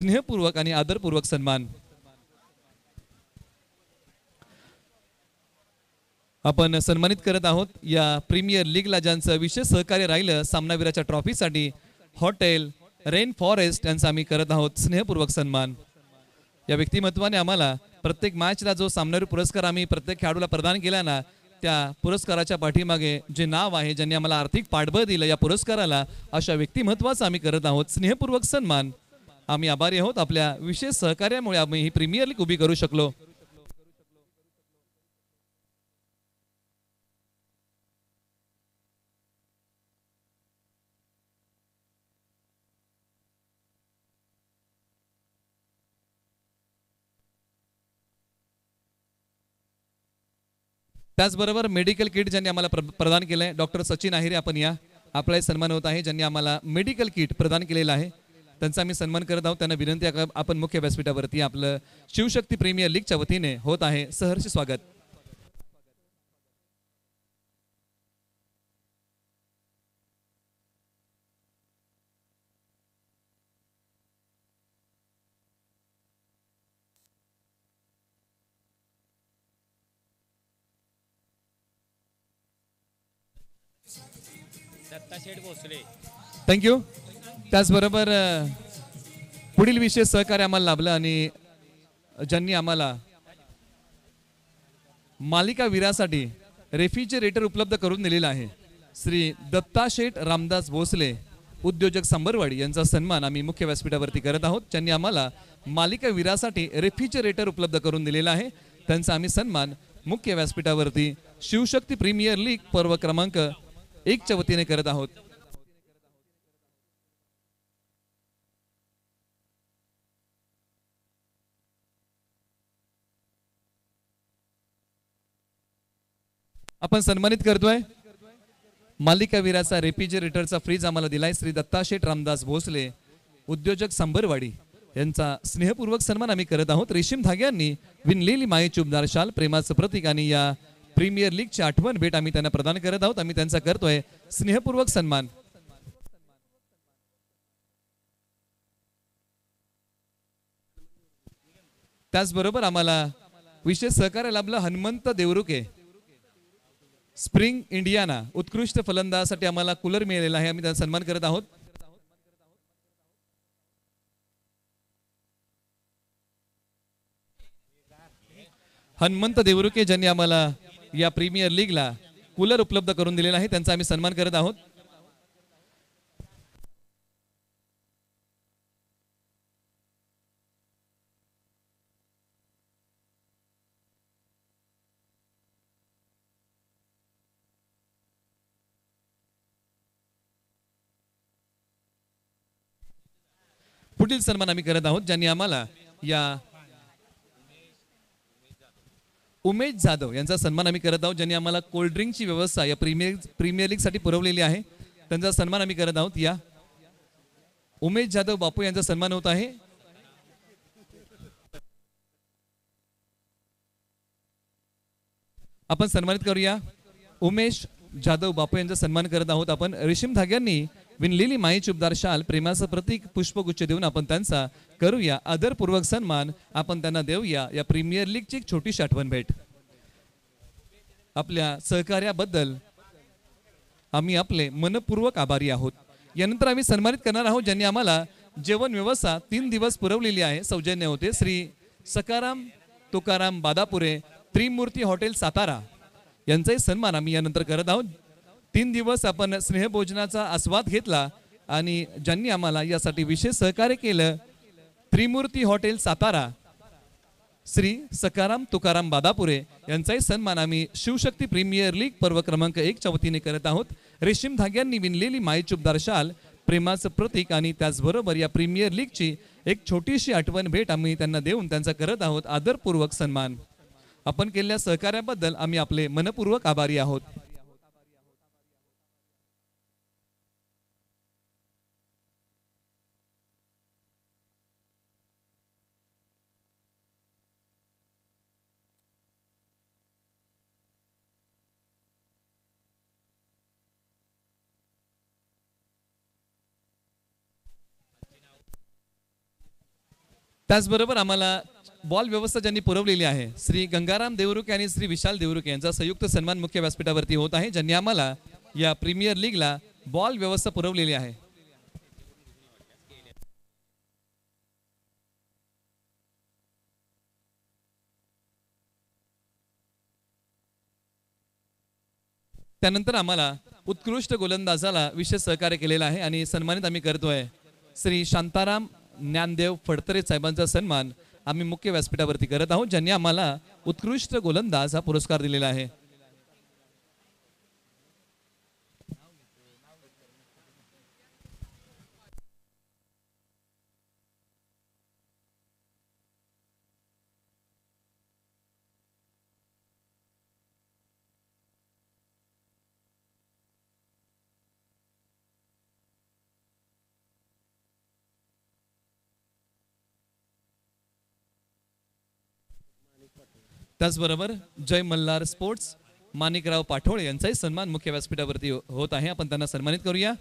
स्नेहपूर्वक आणि आदरपूर्वक सन्मान आपण सन्मानित करत आहोत। या प्रीमियर लीगला ज्यांचं विशेष सहकार्य राहिलं सामनावीराच्या ट्रॉफीसाठी हॉटेल रेन फॉरेस्ट यांचा आम्ही करत आहोत स्नेहपूर्वक सन्मान। या व्यक्तिमत्वाने आम्हाला प्रत्येक मॅचला जो सामनावीर पुरस्कार आम्ही प्रत्येक खेळाडूला प्रदान केला ना, त्या पुरस्काराच्या पाठीमागे जे नाव आहे, ज्यांनी आम्हाला आर्थिक पाठबळ दिलं या पुरस्काराला, अशा व्यक्तिमत्वाचा आम्ही करत आहोत स्नेहपूर्वक सन्मान। आम्ही आभारी आहोत, आपल्या विशेष सहकार्यामुळे आम्ही ही प्रीमियर लीग उभी करू शकलो। त्याचबरोबर मेडिकल किट ज्यांनी आम्हाला प्रदान केलं आहे, डॉक्टर सचिन आहिरे आपण या, आपला सन्मान होत आहे, ज्यांनी आम्हाला मेडिकल किट प्रदान केलेलं आहे, त्यांचा आम्ही सन्मान करत आहोत। त्यांना विनंती आहे आपण मुख्य व्यासपीठावरती आपलं शिवशक्ती प्रीमियर लीगच्या वतीने होत आहे सहर्ष स्वागत। थँक्यू। त्याचबरोबर पुढील विशेष सहकार्य आम्हाला लाभलं आणि ज्यांनी आम्हाला मालिका वीरासाठी रेफ्रिजरेटर उपलब्ध करून दिलेला आहे, श्री दत्ताशेठ रामदास भोसले उद्योजक संबरवाडी यांचा सन्मान आम्ही मुख्य व्यासपीठावरती करत आहोत। ज्यांनी आम्हाला मालिका वीरासाठी रेफ्रिजरेटर उपलब्ध करून दिलेला आहे, त्यांचा आम्ही सन्मान मुख्य व्यासपीठावरती शिवशक्ती प्रीमियर लीग पर्व क्रमांक 1 च्या वतीने करत आहोत। आपण सन्मानित करतोय मालिका वीराचा रेफ्रिजरेटरचा फ्रीज आम्हाला दिलाय श्री दत्ताशेठ रामदास भोसले उद्योजक संबरवाडी यांचा स्नेहपूर्वक सन्मान आम्ही करत आहोत। रेशीम धाग्यांनी विणलेली मायेची उबदार शाल प्रेमाचं प्रतीक आणि या प्रीमियर लीगची आठवण भेट आम्ही त्यांना प्रदान करत आहोत। आम्ही त्यांचा करतोय स्नेहपूर्वक सन्मान। त्याचबरोबर आम्हाला विशेष सहकार्य लाभलं हनुमंत देवरुके स्प्रिंग इंडियाना उत्कृष्ट फलंदाजासाठी आम्हाला कूलर मिळालेला आहे, आम्ही त्यांचा सन्मान करत आहोत। हनुमंत देवरुके ज्यांनी आम्हाला या प्रीमियर लीगला कूलर उपलब्ध करून दिलेला आहे, त्यांचा आम्ही सन्मान करत आहोत। पुढील सन्मान आम्ही करत आहोत ज्यांनी आम्हाला या उमेश जाधव यांचा सन्मान आम्ही करत आहोत, ज्यांनी आम्हाला कोल्ड ड्रिंकची व्यवस्था या प्रीमियर लीग साठी पुरवलेली आहे, त्यांचा सन्मान आम्ही करत आहोत। या उमेश जाधव बापू यांचा सन्मान होत आहे। आपण सन्मानित करूया उमेश जाधव बापू यांचा सन्मान करत आहोत आपण। रेशीम धाग्यांनी विणलेली मायेची उबदार शाल प्रेमाचं प्रतीक पुष्पगुच्छ देऊन आपण त्यांचा करूया आदरपूर्वक सन्मान, आपण त्यांना देऊया या प्रीमियर लीगची एक छोटीशी आठवण भेट। आपल्या सहकार्याबद्दल आम्ही आपले मनपूर्वक आभारी आहोत। यानंतर आम्ही सन्मानित करणार आहोत ज्यांनी आम्हाला जेवण व्यवस्था 3 दिवस पुरवलेली आहे, सौजन्य होते श्री सकाराम तुकाराम बादापुरे त्रिमूर्ती हॉटेल सातारा यांचाही सन्मान आम्ही यानंतर करत आहोत। 3 दिवस आपण स्नेहभोजनाचा आस्वाद घेतला आणि ज्यांनी आम्हाला यासाठी विशेष सहकार्य केलं त्रिमूर्ती हॉटेल सातारा श्री सकाराम तुकाराम बादापुरे यांचाही सन्मान आम्ही शिवशक्ती प्रीमियर लीग पर्व क्रमांक 1 च्या वतीने करत आहोत। रेशीम धाग्यांनी विणलेली मायेची उबदार शाल प्रेमाचं प्रतीक आणि त्याचबरोबर या प्रीमियर लीगची एक छोटीशी आठवण भेट आम्ही त्यांना देऊन त्यांचा करत आहोत आदरपूर्वक सन्मान। आपण केलेल्या सहकार्याबद्दल आम्ही आपले मनपूर्वक आभारी आहोत। त्याचबरोबर आम्हाला बॉल व्यवस्था ज्यांनी पुरवलेली आहे श्री गंगाराम देवरुके आणि श्री विशाल देवरुके यांचा संयुक्त सन्मान मुख्य व्यासपीठावरती होत आहे, ज्यांनी आम्हाला या प्रीमियर लीगला बॉल व्यवस्था पुरवलेली आहे. त्यानंतर आम्हाला उत्कृष्ट गोलंदाजाला विशेष सहकार्य केलेला आहे आणि सन्मानित आम्ही करतोय श्री शांताराम ज्ञानदेव फडतरे साहेबांचा सन्मान आम्ही मुख्य व्यासपीठावरती करत आहोत, ज्यांनी आम्हाला उत्कृष्ट गोलंदाज हा पुरस्कार दिलेला आहे. त्याचबरोबर जय मल्हार स्पोर्ट्स माणिकराव पाठोळे यांचाही सन्मान मुख्य व्यासपीठावरती होत आहे, आपण त्यांना सन्मानित करूया.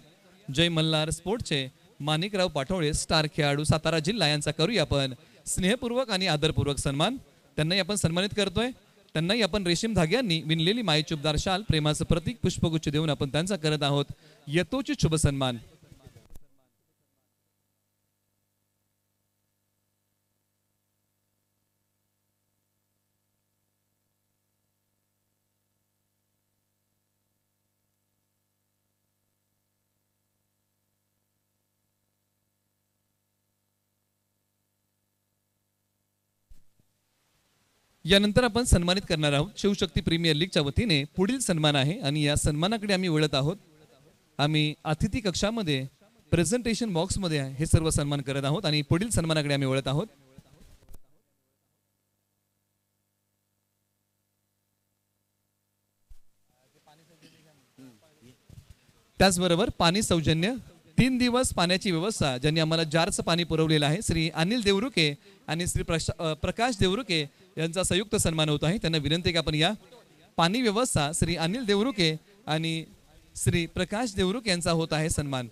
जय मल्हार स्पोर्ट्सचे माणिकराव पाठोळे स्टार खेळाडू सातारा जिल्हा यांचा करूया आपण स्नेहपूर्वक आणि आदरपूर्वक सन्मान. त्यांनाही आपण सन्मानित करतोय. त्यांनाही आपण रेशीम धाग्यांनी विणलेली मायेचुबदार शाल प्रेमाचं प्रतीक पुष्पगुच्छ देऊन आपण त्यांचा करत आहोत यथोचित शुभ सन्मान. यानंतर आपण सन्मानित करणार आहोत शिवशक्ती प्रीमियर लीगच्या वतीने पुढील सन्मान आहे आणि या सन्मानाकडे आम्ही वळत आहोत. आम्ही अतिथी कक्षामध्ये प्रेझेंटेशन बॉक्समध्ये हे सर्व सन्मान करत आहोत आणि पुढील सन्मानाकडे आम्ही वळत आहोत. त्याचबरोबर पाणी सौजन्य 3 दिवस पाण्याची व्यवस्था ज्यांनी आम्हाला जारचं पाणी पुरवलेलं आहे श्री अनिल देवरुके आणि श्री प्रकाश देवरुके यांचा संयुक्त सन्मान होत आहे. त्यांना विनंती की आपण या पाणी व्यवस्था श्री अनिल देवरुके आणि श्री प्रकाश देवरुके यांचा होत आहे सन्मान.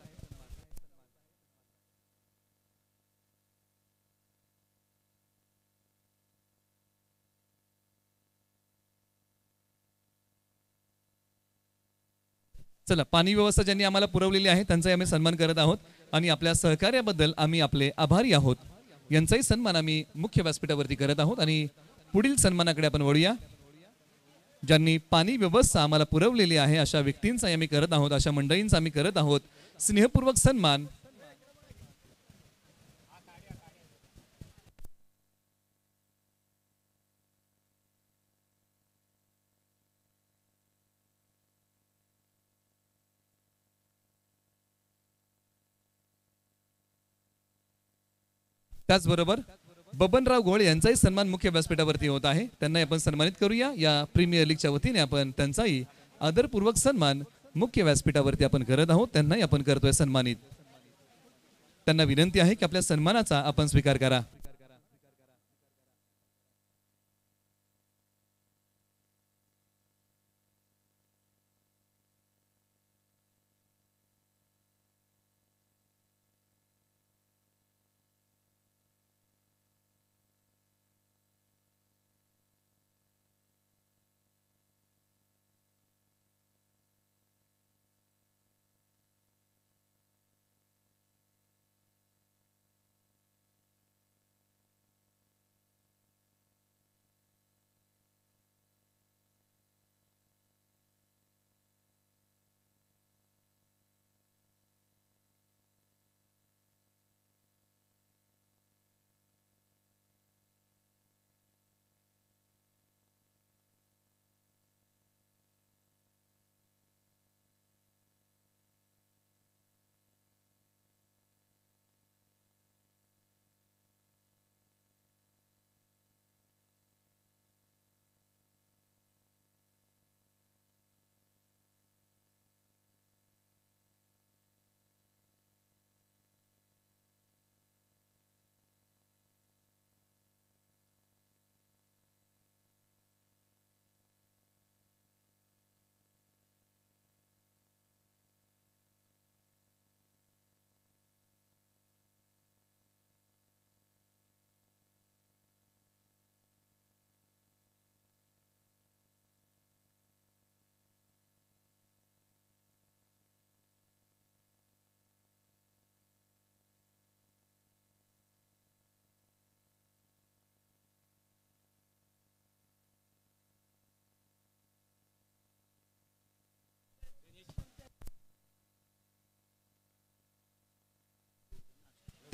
चला, पाणी व्यवस्था ज्यांनी आम्हाला पुरवलेली आहे त्यांचाही आम्ही सन्मान करत आहोत आणि आपल्या सहकार्याबद्दल आम्ही आपले आभारी आहोत. यांचाही सन्मान आम्ही मुख्य व्यासपीठावरती करत आहोत आणि पुढील सन्मानाकडे आपण वळूया. ज्यांनी पाणी व्यवस्था आम्हाला पुरवलेली आहे अशा व्यक्तींचा आम्ही करत आहोत, अशा मंडळींचा आम्ही करत आहोत स्नेहपूर्वक सन्मान. त्याचबरोबर बबनराव घोळे यांचाही सन्मान मुख्य व्यासपीठावरती होत आहे. त्यांनाही आपण सन्मानित करूया. या प्रीमियर लीगच्या वतीने आपण त्यांचाही आदरपूर्वक सन्मान मुख्य व्यासपीठावरती आपण करत आहोत. त्यांनाही आपण करतोय सन्मानित. त्यांना विनंती आहे की आपल्या सन्मानाचा आपण स्वीकार करा.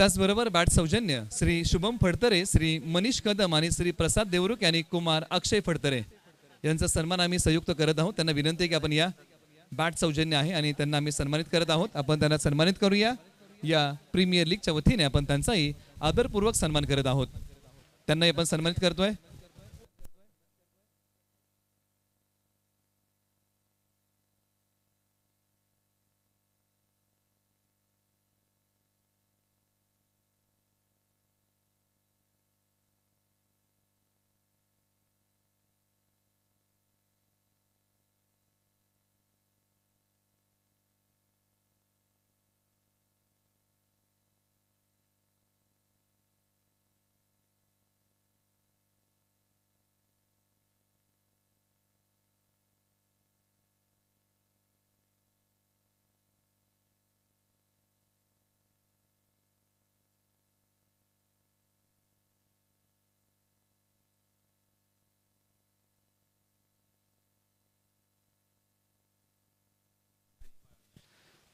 त्याचबरोबर बॅट सौजन्य श्री शुभम फडतरे, श्री मनीष कदम आणि श्री प्रसाद देवरुख यांनी कुमार अक्षय फडतरे यांचा सन्मान आम्ही संयुक्त करत आहोत. त्यांना विनंती आहे की आपण या बॅट सौजन्य आहे आणि त्यांना आम्ही सन्मानित करत आहोत. आपण त्यांना सन्मानित करूया. या प्रीमियर लीगच्या वतीने आपण त्यांचाही आदरपूर्वक सन्मान करत आहोत. त्यांनाही आपण सन्मानित करतोय.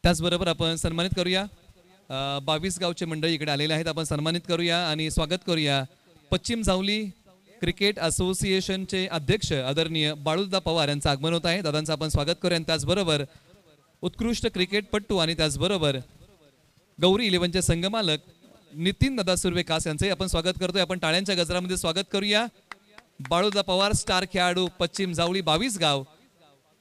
त्याचबरोबर आपण सन्मानित करूया. 22 गावचे मंडळी इकडे आलेले आहेत. आपण सन्मानित करूया आणि स्वागत करूया. पश्चिम जावली क्रिकेट असोसिएशनचे अध्यक्ष आदरणीय बाळूदा पवार यांचं आगमन होत आहे. दादांचं आपण स्वागत करूया. त्याचबरोबर उत्कृष्ट क्रिकेटपट्टू आणि त्याचबरोबर गौरी इलेव्हनचे संघमालक नितीन दादा सुर्वे कास यांचंही आपण स्वागत करतोय. आपण टाळ्यांच्या गजरामध्ये स्वागत करूया. बाळूदा पवार स्टार खेळाडू पश्चिम जावली 22 गाव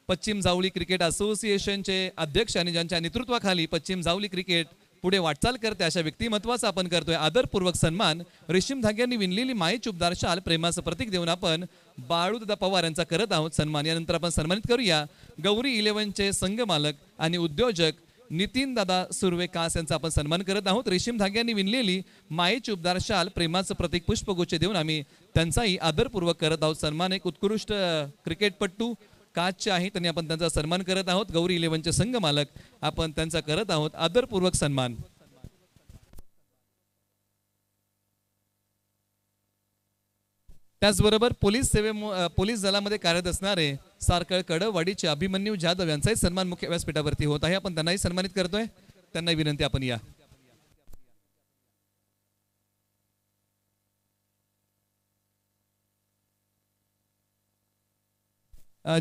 पश्चिम जावली क्रिकेट असोसिएशनचे अध्यक्ष आणि ज्यांच्या नेतृत्वाखाली पश्चिम जावली क्रिकेट पुढे वाटचाल करते अशा व्यक्तिमत्वाचा आपण करतोय आदरपूर्वक सन्मान. रेशीम धाग्यांनी विणलेली मायेची उबदार शाल प्रेमाचं प्रतीक देऊन आपण बाळूदादा पवार यांचा करत आहोत सन्मान. यानंतर आपण सन्मानित करूया गौरी इलेव्हनचे संघ मालक आणि उद्योजक नितीन दादा सुर्वे कास यांचा आपण सन्मान करत आहोत. रेशीम धाग्यांनी विणलेली मायेची उबदार शाल प्रेमाचं प्रतीक पुष्पगुच्छ देऊन आम्ही त्यांचाही आदरपूर्वक करत आहोत सन्मान. एक उत्कृष्ट क्रिकेटपट्टू काचचे आहे त्यांनी आपण त्यांचा सन्मान करत आहोत. गौरी इलेव्हनचे संघ मालक आपण त्यांचा करत आहोत आदरपूर्वक सन्मान. त्याचबरोबर पोलीस दलामध्ये कार्यरत असणारे सारकळ कडवाडीचे अभिमन्यू जाधव यांचाही सन्मान मुख्य व्यासपीठावरती होत आहे. आपण त्यांनाही सन्मानित करतोय. त्यांनाही विनंती आपण या.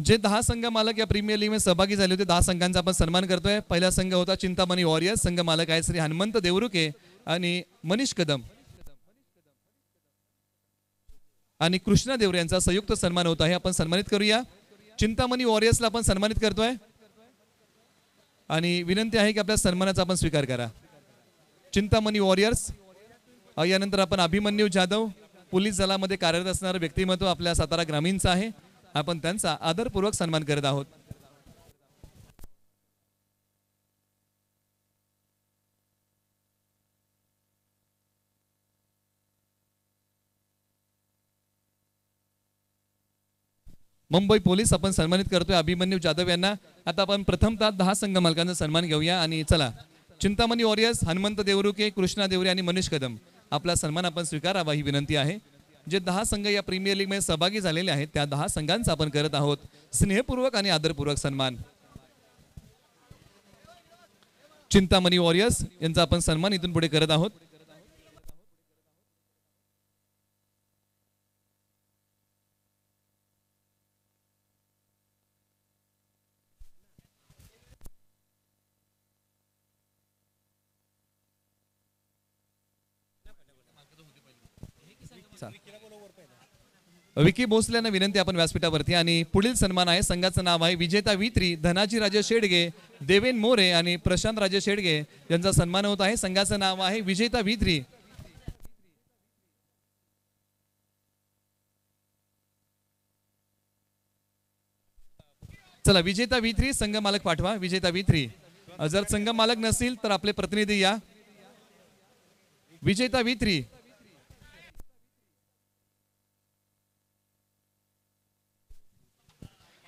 जे 10 संघ मालक या प्रीमियर लीग मध्ये सहभागी झाले होते 10 संघांचा आपण सन्मान करतोय. पहिला संघ होता चिंतामणी वॉरियर्स. संघ मालक आहे श्री हनुमंत देवरुके आणि मनीष कदम आणि कृष्णा देवरे यांचा संयुक्त सन्मान होत आहे. आपण सन्मानित करूया. चिंतामणी वॉरियर्सला आपण सन्मानित करतोय आणि विनंती आहे की आपल्या सन्मानाचा आपण स्वीकार करा. चिंतामणी वॉरियर्स. यानंतर आपण अभिमन्यू जाधव पोलीस दलामध्ये कार्यरत असणारं व्यक्तिमत्व आपल्या सातारा ग्रामीणचं आहे. आपण त्यांचा आदरपूर्वक सन्मान करत आहोत. मुंबई पोलीस आपण सन्मानित करतोय अभिमन्यू जाधव यांना. आता आपण प्रथमतः 10 संघ मालकांचा सन्मान घेऊया आणि चला चिंतामणी वॉरियर्स हनुमंत देवरुके कृष्णा देवरे आणि मनीष कदम आपला सन्मान आपण स्वीकारावा ही विनंती आहे. जे 10 संघ या प्रीमियर लीग मध्ये सहभागी झालेले आहेत त्या 10 संघांचा आपण करत आहोत स्नेहपूर्वक आणि आदरपूर्वक सन्मान. चिंतामणी वॉरियर्स यांचा आपण सन्मान इथून पुढे करत आहोत. विकी भोसले यांना विनंती आपण व्यासपीठावरती. आणि पुढील सन्मान आहे संघाचं नाव आहे विजेता वित्री धनाजी राजे शेडगे देवेन मोरे आणि प्रशांत राजे शेडगे यांचा सन्मान होत आहे. संघाचं नाव आहे विजेता वित्री. चला विजेता वित्री संघ मालक पाठवा. विजेता वित्री. जर संघ मालक नसतील तर आपले प्रतिनिधी या. विजेता वित्री.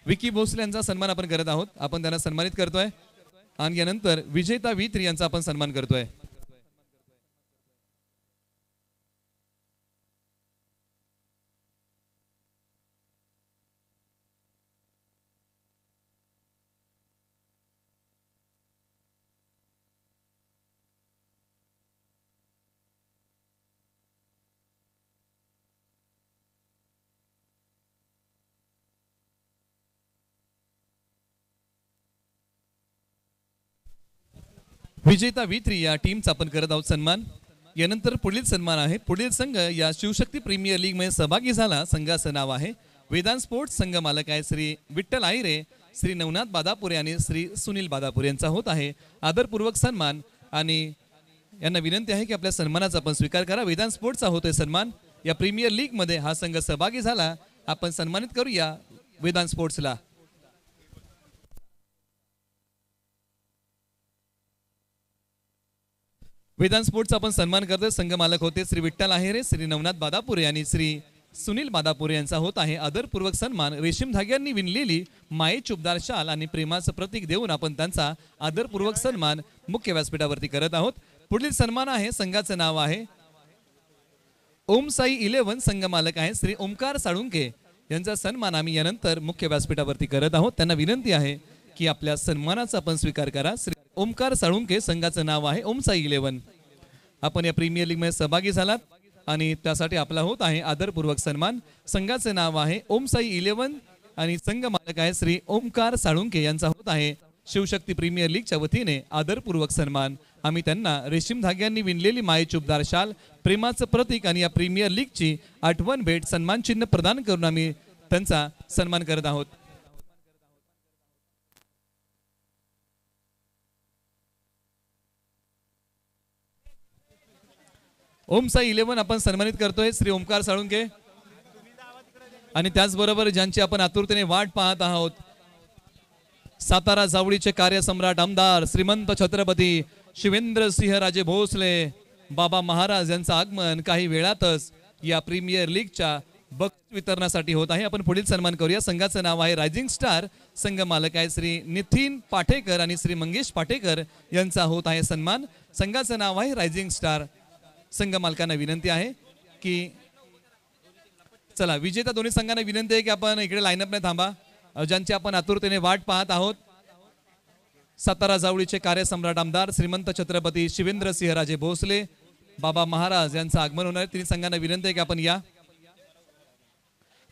विकी भोसले यांचा सन्मान आपण करत आहोत. आपण त्यांना सन्मानित करतोय आणि यानंतर विजेता वित्री यांचा आपण सन्मान करतोय. विजेता V3 या टीमचा आपण करत आहोत सन्मान। यानंतर पुढील सन्मान आहे, पुढील संघ या शिवशक्ती प्रीमियर लीग मध्ये सहभागी झाला संघाचं नाव आहे वेदांत स्पोर्ट्स। संघ मालक आहे श्री विठ्ठल आहिरे, श्री नवनाथ बादापुरे आणि श्री सुनील बादापुरे यांचा होत आहे आदरपूर्वक सन्मान। आणि यांना विनंती आहे की आपल्या सन्मानाचा आपण स्वीकार करा। वेदांत स्पोर्ट्सचा होतोय सन्मान, या प्रीमियर लीग मध्ये हा संघ सहभागी झाला, आपण सन्मानित करूया वेदांत स्पोर्ट्सला। वेदांत स्पोर्ट्सचा आपण सन्मान करतोय, संघ मालक होते श्री विठ्ठल आहेरे, श्री नवनाथ बादापुरे आणि श्री सुनील बादापुरे यांचा होत आहे आदरपूर्वक सन्मान। रेशीम धाग्यांनी विणलेली मायेची उबदार शाल आणि प्रेमाचं प्रतीक देऊन आपण त्यांचा आदरपूर्वक सन्मान मुख्य व्यासपीठावरती करत आहोत। पुढील सन्मान आहे, संघाचं नाव आहे ओम साई 11। संघ मालक आहे श्री ओमकार साळुंके, यांचा सन्मान आम्ही यानंतर मुख्य व्यासपीठावरती करत आहोत। त्यांना विनंती आहे की आपल्या सन्मानाचा आपण स्वीकार करा। श्री ओमकार साळुंके, संघाचं नाव आहे ओम साई 11। आपण या प्रीमियर लीग मध्ये सहभागी झालात आणि त्यासाठी आपला होत आहे आदरपूर्वक सन्मान। संघाचे नाव आहे ओम साई 11 आणि संघ मालक आहे श्री ओमकार साळुंके, यांचा होत आहे शिवशक्ती प्रीमियर लीगच्या वतीने आदरपूर्वक सन्मान। आम्ही त्यांना रेशीम धाग्यांनी विणलेली मायेची उबदार शाल, प्रेमाचं प्रतीक आणि या प्रीमियर लीगची आठवण भेट सन्मान चिन्ह प्रदान करून आम्ही त्यांचा सन्मान करत आहोत। ओम साई 11 आपण सन्मानित करतोय श्री ओमकार साळुंके, आणि त्याचबरोबर ज्यांची आपण आतुरतेने वाट पाहत आहोत, सातारा जावळीचे कार्यसम्राट आमदार श्रीमंत छत्रपती शिवेंद्र सिंह राजे भोसले बाबा महाराज यांचं आगमन काही वेळातच या प्रीमियर लीगच्या बक्षीस वितरणासाठी होत आहे। आपण पुढील सन्मान करूया। संघाचं नाव आहे रायझिंग स्टार, संघ मालक आहे श्री नितीन पाटेकर आणि श्री मंगेश पाटेकर यांचा होत आहे सन्मान। संघाचं नाव आहे रायझिंग स्टार। संघ मालकांना विनंती आहे की चला, विजेता दोन्ही संघांना विनंती आहे की आपण इकडे लाईनअप ने थांबा। ज्यांची आपण आतुरतेने वाट पाहत आहोत, सातारा जावळीचे कार्यसम्राट आमदार श्रीमंत छत्रपती शिवेंद्र सिंह राजे भोसले बाबा महाराज यांचं आगमन होणार आहे। तिन्ही संघांना विनंती आहे की आपण या।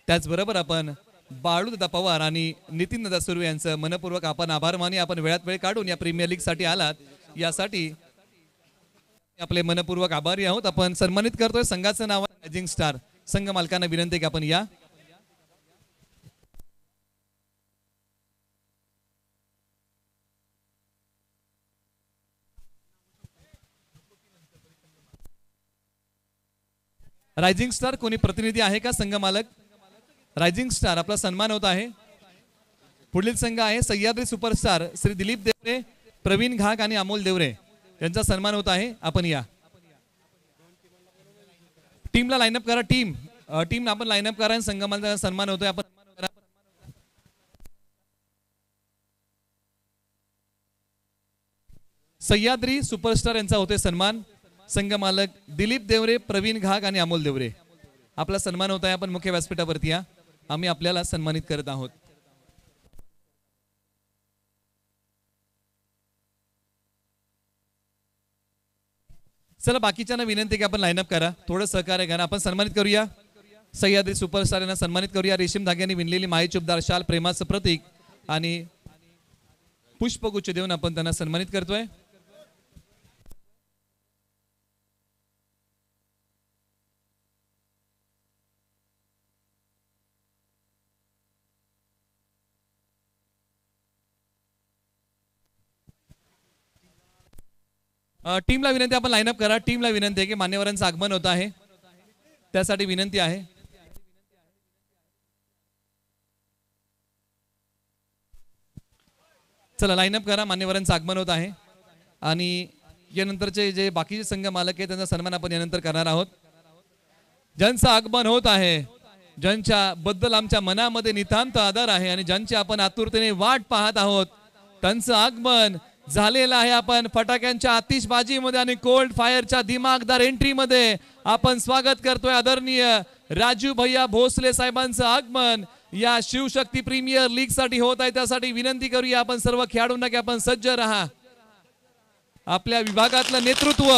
त्याचबरोबर आपण बाळूदादा पवार आणि नितीन दादा सुर्वे यांचं मनपूर्वक आपण आभार मानी। आपण वेळात वेळ काढून या प्रीमियर लीग साठी आलात, यासाठी आपले मनपूर्वक आभारी आहोत। आपण सन्मानित करतोय, संघाचं नाव आहे रायझिंग स्टार। संघ मालकांना विनंती आहे की आपण या। रायझिंग स्टार कोणी प्रतिनिधी आहे का? संघ मालक रायझिंग स्टार, आपला सन्मान होत आहे। पुढील संघ आहे सह्याद्री सुपरस्टार श्री दिलीप देवरे, प्रवीण घाग आणि अमोल देवरे यांचा सन्मान होत आहे। आपण या। टीमला लाईनअप करा, टीम आपण लाईनअप करा, संघ मालकांचा सन्मान होतोय। आपण सह्याद्री सुपरस्टार यांचा होते सन्मान। संघ मालक दिलीप देवरे, प्रवीण घाग आणि अमोल देवरे, आपला सन्मान होत आहे। आपण मुख्य व्यासपीठावरती या, आम्ही आपल्याला सन्मानित करत आहोत। चला, बाकीच्यांना विनंती की आपण लाईनअप करा, थोडं सहकार्य करा। आपण सन्मानित करूया सह्याद्री सुपरस्टार यांना सन्मानित करूया। रेशीम धाग्यांनी विणलेली मायेची उबदार शाल, प्रेमाचं प्रतीक आणि पुष्पगुच्छ देऊन आपण त्यांना सन्मानित करतोय। टीमला विनंती आपण लाईनअप करा। टीमला विनंती आहे की मान्यवरांचं आगमन होत आहे, त्यासाठी विनंती आहे। चला, लाईनअप करा, मान्यवरांचं आगमन होत आहे। आणि यानंतरचे जे बाकीचे संघ मालक आहेत त्यांचा सन्मान आपण यानंतर करणार आहोत। ज्यांचं आगमन होत आहे, ज्यांच्या बद्दल आमच्या मनामध्ये नितांत आदर आहे आणि ज्यांची आपण आतुरतेने वाट पाहत आहोत, त्यांचं आगमन झालेलं आहे। आपण फटाक्यांच्या आतिषबाजीमध्ये आणि कोल्ड फायरच्या दिमागदार एंट्रीमध्ये आपण स्वागत करतोय आदरणीय राजू भैया भोसले साहेबांचं आगमन या शिवशक्ती प्रीमियर लीग साठी होत आहे। त्यासाठी विनंती करूया आपण सर्व खेळाडूंना की आपण सज्ज राहा। आपल्या विभागातलं नेतृत्व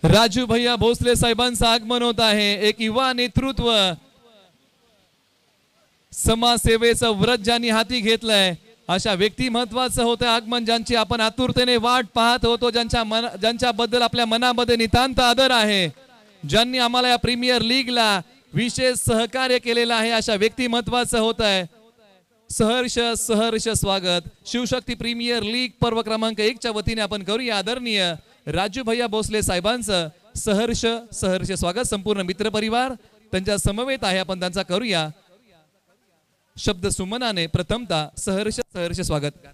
राजू भैया भोसले साहेबांचं आगमन होत आहे. एक युवा नेतृत्व, समाजसेवेचं व्रत ज्यांनी हाती घेतलंय अशा व्यक्ती महत्वाचं होतं आगमन, ज्यांची आपण आतुरतेने वाट पाहत होतो, ज्यांच्याबद्दल आपल्या मनामध्ये नितांत आदर आहे, ज्यांनी आम्हाला या प्रीमियर लीगला विशेष सहकार्य केलेलं आहे, अशा व्यक्ती महत्वाचं होत आहे. सहर्ष सहर्ष स्वागत शिवशक्ती प्रीमियर लीग पर्व क्रमांक 1 च्या वतीने आपण करूया आदरणीय राजू भैया भोसले साहेबांचं सहर्ष सहर्ष स्वागत. संपूर्ण मित्र परिवार त्यांच्या समवेत आहे, आपण त्यांचा करूया शब्द सुमनाने प्रथमतः सहर्ष सहर्ष स्वागत.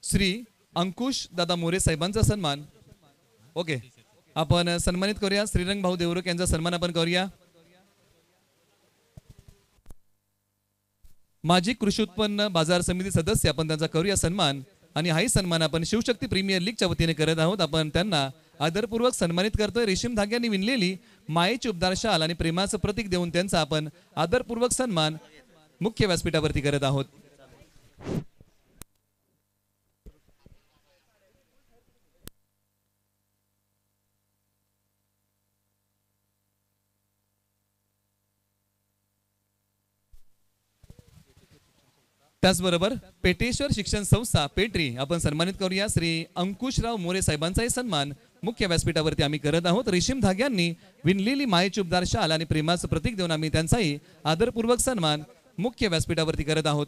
श्री अंकुश दादा मोरे साहेबांचा सन्मान. ओके, आपण सन्मानित करूया. श्रीरंग भाऊ देवरुख यांचा सन्मान आपण करूया. माजी कृषी उत्पन्न बाजार समिती सदस्य आपण त्यांचा करूया सन्मान. आणि हाही सन्मान आपण शिवशक्ती प्रीमियर लीगच्या वतीने करत आहोत. आपण त्यांना आदरपूर्वक सन्मानित करतोय. रेशीम धाग्यांनी विणलेली मायेची उबदार शाल आणि प्रेमाचं प्रतीक देऊन त्यांचा आपण आदरपूर्वक सन्मान मुख्य व्यासपीठावरती करत आहोत. त्याचबरोबर पेटेश्वर शिक्षण संस्था पेटरी आपण सन्मानित करूया. श्री अंकुशराव मोरे साहेबांचाही सन्मान मुख्य व्यासपीठावरती आम्ही करत आहोत. रेशीम धाग्यांनी विणलेली मायेची उबदार शाल आणि प्रेमाचं प्रतीक देऊन आम्ही त्यांचाही आदरपूर्वक सन्मान मुख्य व्यासपीठावरती करत आहोत.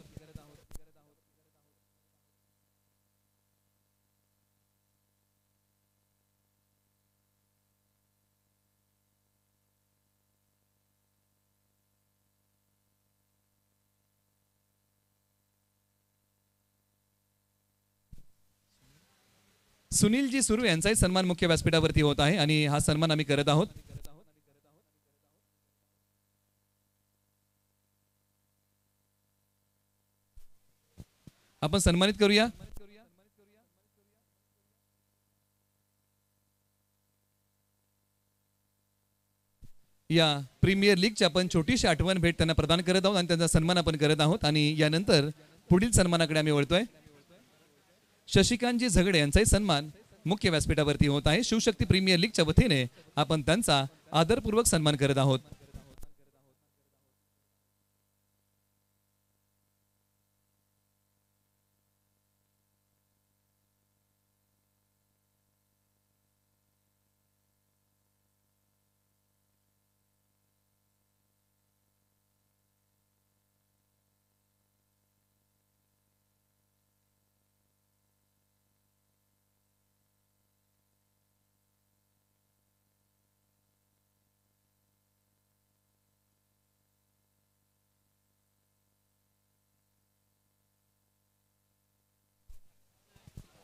सुनीलजी सुर्वे यांचाही सन्मान मुख्य व्यासपीठावरती होत आहे आणि हा सन्मान आम्ही करत आहोत. आपण सन्मानित करूया. या प्रीमियर लीगची आपण छोटीशी आठवण भेट त्यांना प्रदान करत आहोत आणि त्यांचा सन्मान आपण करत आहोत. आणि यानंतर पुढील सन्मानाकडे आम्ही वळतोय. शशिकांतजी झगडे यांचाही सन्मान मुख्य व्यासपीठावरती होत आहे. शिवशक्ती प्रीमियर लीगच्या वतीने आपण त्यांचा आदरपूर्वक सन्मान करत आहोत.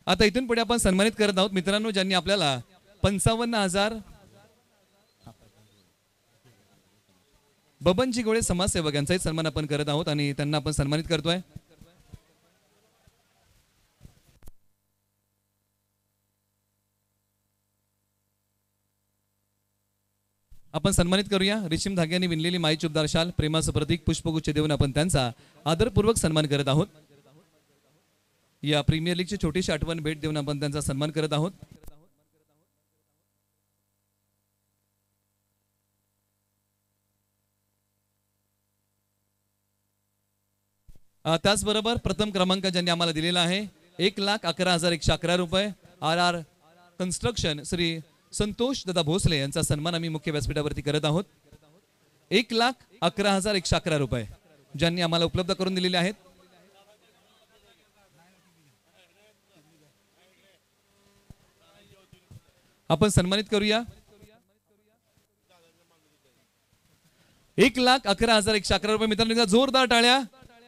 आता इथून पुढे आपण सन्मानित करत आहोत मित्रांनो ज्यांनी आपल्याला 55,000 बबनजी गोळे समाजसेवक यांचाही सन्मान आपण करत आहोत आणि त्यांना आपण सन्मानित करतोय. आपण सन्मानित करूया. रेशीम धाग्यांनी विणलेली मायेची उबदार शाल प्रेमाचं प्रतीक पुष्पगुच्छ देऊन आपण त्यांचा आदरपूर्वक सन्मान करत आहोत. या प्रीमियर लीगची छोटीशी आठवण भेट देऊन आपण त्यांचा सन्मान करत आहोत. त्याचबरोबर प्रथम क्रमांक ज्यांनी आम्हाला दिलेला आहे 1,11,111 रुपये RR कन्स्ट्रक्शन श्री संतोष दादा भोसले यांचा सन्मान आम्ही मुख्य व्यासपीठावरती करत आहोत. 1,11,111 रुपये ज्यांनी आम्हाला उपलब्ध करून दिलेले आहेत. आपण सन्मानित करूया. 1,11,111 रुपये मित्रांनो जोरदार टाळ्या.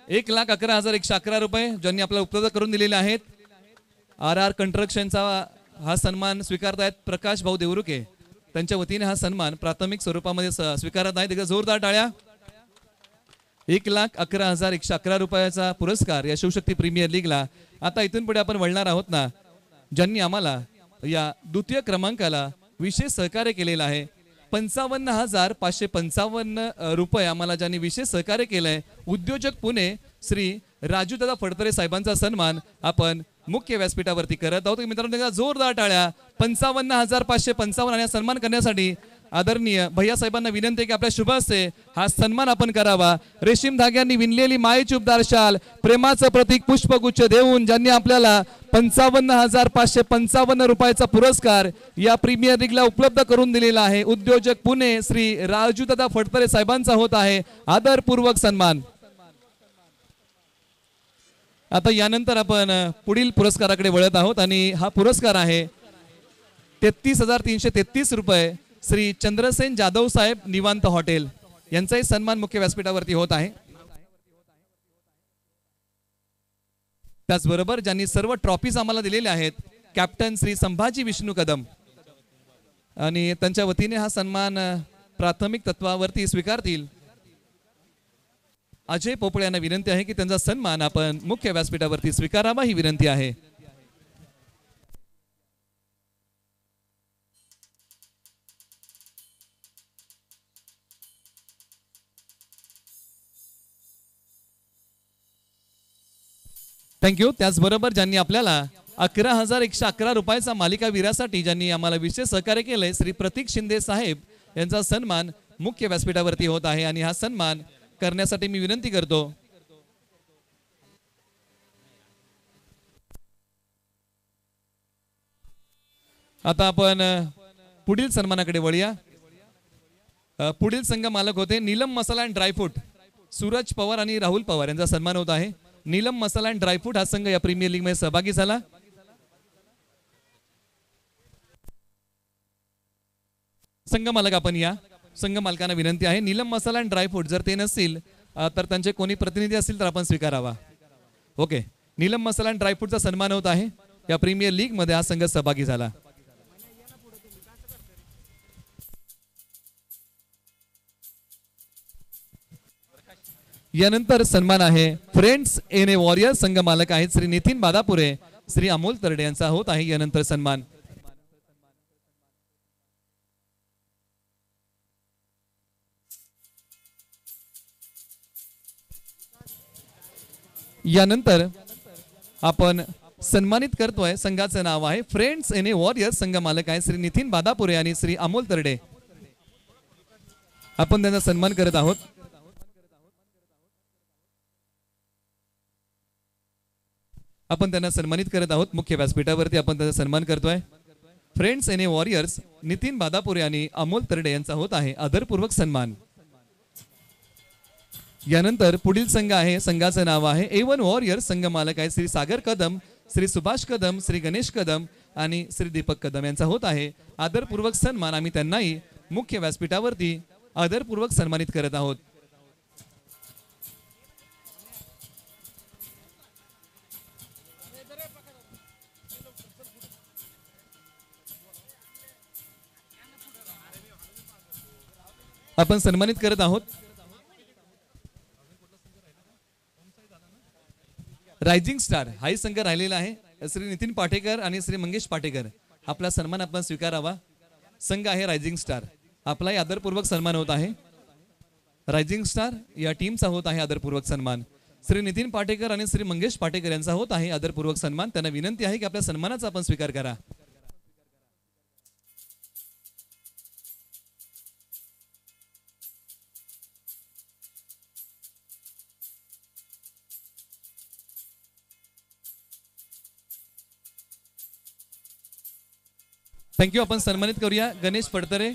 1,11,111 रुपये ज्यांनी आपल्याला उपलब्ध करून दिलेले आहेत. RR कन्स्ट्रक्शनचा हा सन्मान स्वीकारतायत प्रकाश भाऊ देवरुखे. त्यांच्या वतीने हा सन्मान प्राथमिक स्वरूपामध्ये स्वीकारत आहेत. जोरदार टाळ्या. 1,11,111 रुपयाचा पुरस्कार या शिवशक्ती प्रीमियर लीगला. आता इथून पुढे आपण वळणार आहोत ना ज्यांनी आम्हाला या द्वितीय क्रमांकाला विशेष सहकार्य केलेलं आहे. 55,555 रुपये आम्हाला ज्यांनी विशेष सहकार्य केलंय उद्योजक पुणे श्री राजूदादा फडतरे साहेबांचा सन्मान आपण मुख्य व्यासपीठावरती करत आहोत. मित्रांनो जोरदार टाळ्या. 55,555 आणि सन्मान करण्यासाठी आदरणीय भैया साहेबांना विनंती आहे की आपल्या शुभ हस्ते हा सन्मान आपण करावा. रेशीम धाग्यांनी विणलेली मायेची उबदार शाल प्रेमाचं प्रतीक पुष्पगुच्छ देऊन ज्यांनी आपल्याला 55,555 रुपयाचा पुरस्कार या प्रीमियर लीगला उपलब्ध करून दिलेला आहे उद्योजक पुणे श्री राजूदादा फडतरे साहेबांचा होत आहे आदरपूर्वक सन्मान. आता यानंतर आपण पुढील पुरस्काराकडे वळत आहोत आणि हा पुरस्कार आहे 33,333 रुपये श्री चंद्रसेन जाधव साहेब निवांत हॉटेल यांचाही सन्मान मुख्य व्यासपीठावरती होत आहे. त्याचबरोबर ज्यांनी सर्व ट्रॉफीज आम्हाला दिलेल्या आहेत, कॅप्टन श्री संभाजी विष्णू कदम, आणि त्यांच्या वतीने हा सन्मान प्राथमिक तत्वावरती स्वीकारतील. अजय पोपळे यांना विनंती आहे की त्यांचा सन्मान आपण मुख्य व्यासपीठावरती स्वीकारावा, ही विनंती आहे. थँक्यू. त्याचबरोबर ज्यांनी आपल्याला 11,111 रुपयाचा मालिका वीरासाठी ज्यांनी आम्हाला विशेष सहकार्य केले, श्री प्रतीक शिंदे साहेब यांचा सन्मान मुख्य व्यासपीठावरती होत आहे. आणि हा सन्मान करण्यासाठी मी विनंती करतो आता आपण पुढील सन्मानाकडे वळूया. पुढील संघ मालक होते नीलम मसाला अँड ड्रायफ्रूट, सूरज पवार आणि राहुल पवार यांचा सन्मान होत आहे. नीलम मसाला अँड ड्रायफ्रूट हा संघ या प्रीमियर लीग मध्ये सहभागी झाला. संघ मालक आपण या. संघ मालकांना विनंती आहे, नीलम मसाला अँड ड्रायफ्रूट जर ते नसतील तर त्यांचे कोणी प्रतिनिधी असतील तर आपण स्वीकारावा. ओके, नीलम मसाला अँड ड्रायफ्रूटचा सन्मान होत आहे. या प्रीमियर लीग मध्ये हा संघ सहभागी झाला. यानंतर सन्मान आहे फ्रेंड्स एन ए वॉरियर, संघ मालक आहेत श्री नितीन बादापुरे, श्री अमोल तरडे यांचा होत आहे यानंतर सन्मान. यानंतर आपण सन्मानित करतोय, संघाचं नाव आहे फ्रेंड्स एन ए वॉरियर, संघ मालक आहे श्री नितीन बादापुरे आणि श्री अमोल तरडे. आपण त्यांचा सन्मान करत आहोत. आपण त्यांना सन्मानित करत आहोत मुख्य व्यासपीठावरती. आपण त्यांचा सन्मान करतोय. Friends N A warriors Nitin Badapure आणि अमोल तरडे यांचा होत आहे आदरपूर्वक सन्मान. यानंतर पुढील संघ आहे, संघाचं नाव आहे A1 वॉरियर्स, संघ मालक आहे श्री सागर कदम, श्री सुभाष कदम, श्री गणेश कदम आणि श्री दीपक कदम यांचा होत आहे आदरपूर्वक सन्मान. आम्ही त्यांनाही मुख्य व्यासपीठावरती आदरपूर्वक सन्मानित करत आहोत. आपण सन्मानित करत आहोत रायझिंग स्टार, हाही संघ राहिलेला आहे श्री नितीन पाटेकर आणि श्री मंगेश पाटेकर. आपला सन्मान आपण स्वीकारावा. संघ आहे रायझिंग स्टार, आपलाही आदरपूर्वक सन्मान होत आहे. रायझिंग स्टार या टीमचा होत आहे आदरपूर्वक सन्मान. श्री नितीन पाटेकर आणि श्री मंगेश पाटेकर यांचा होत आहे आदरपूर्वक सन्मान. त्यांना विनंती आहे की आपल्या सन्मानाचा आपण स्वीकार करा. थँक्यू. आपण सन्मानित करूया गणेश फडतरे,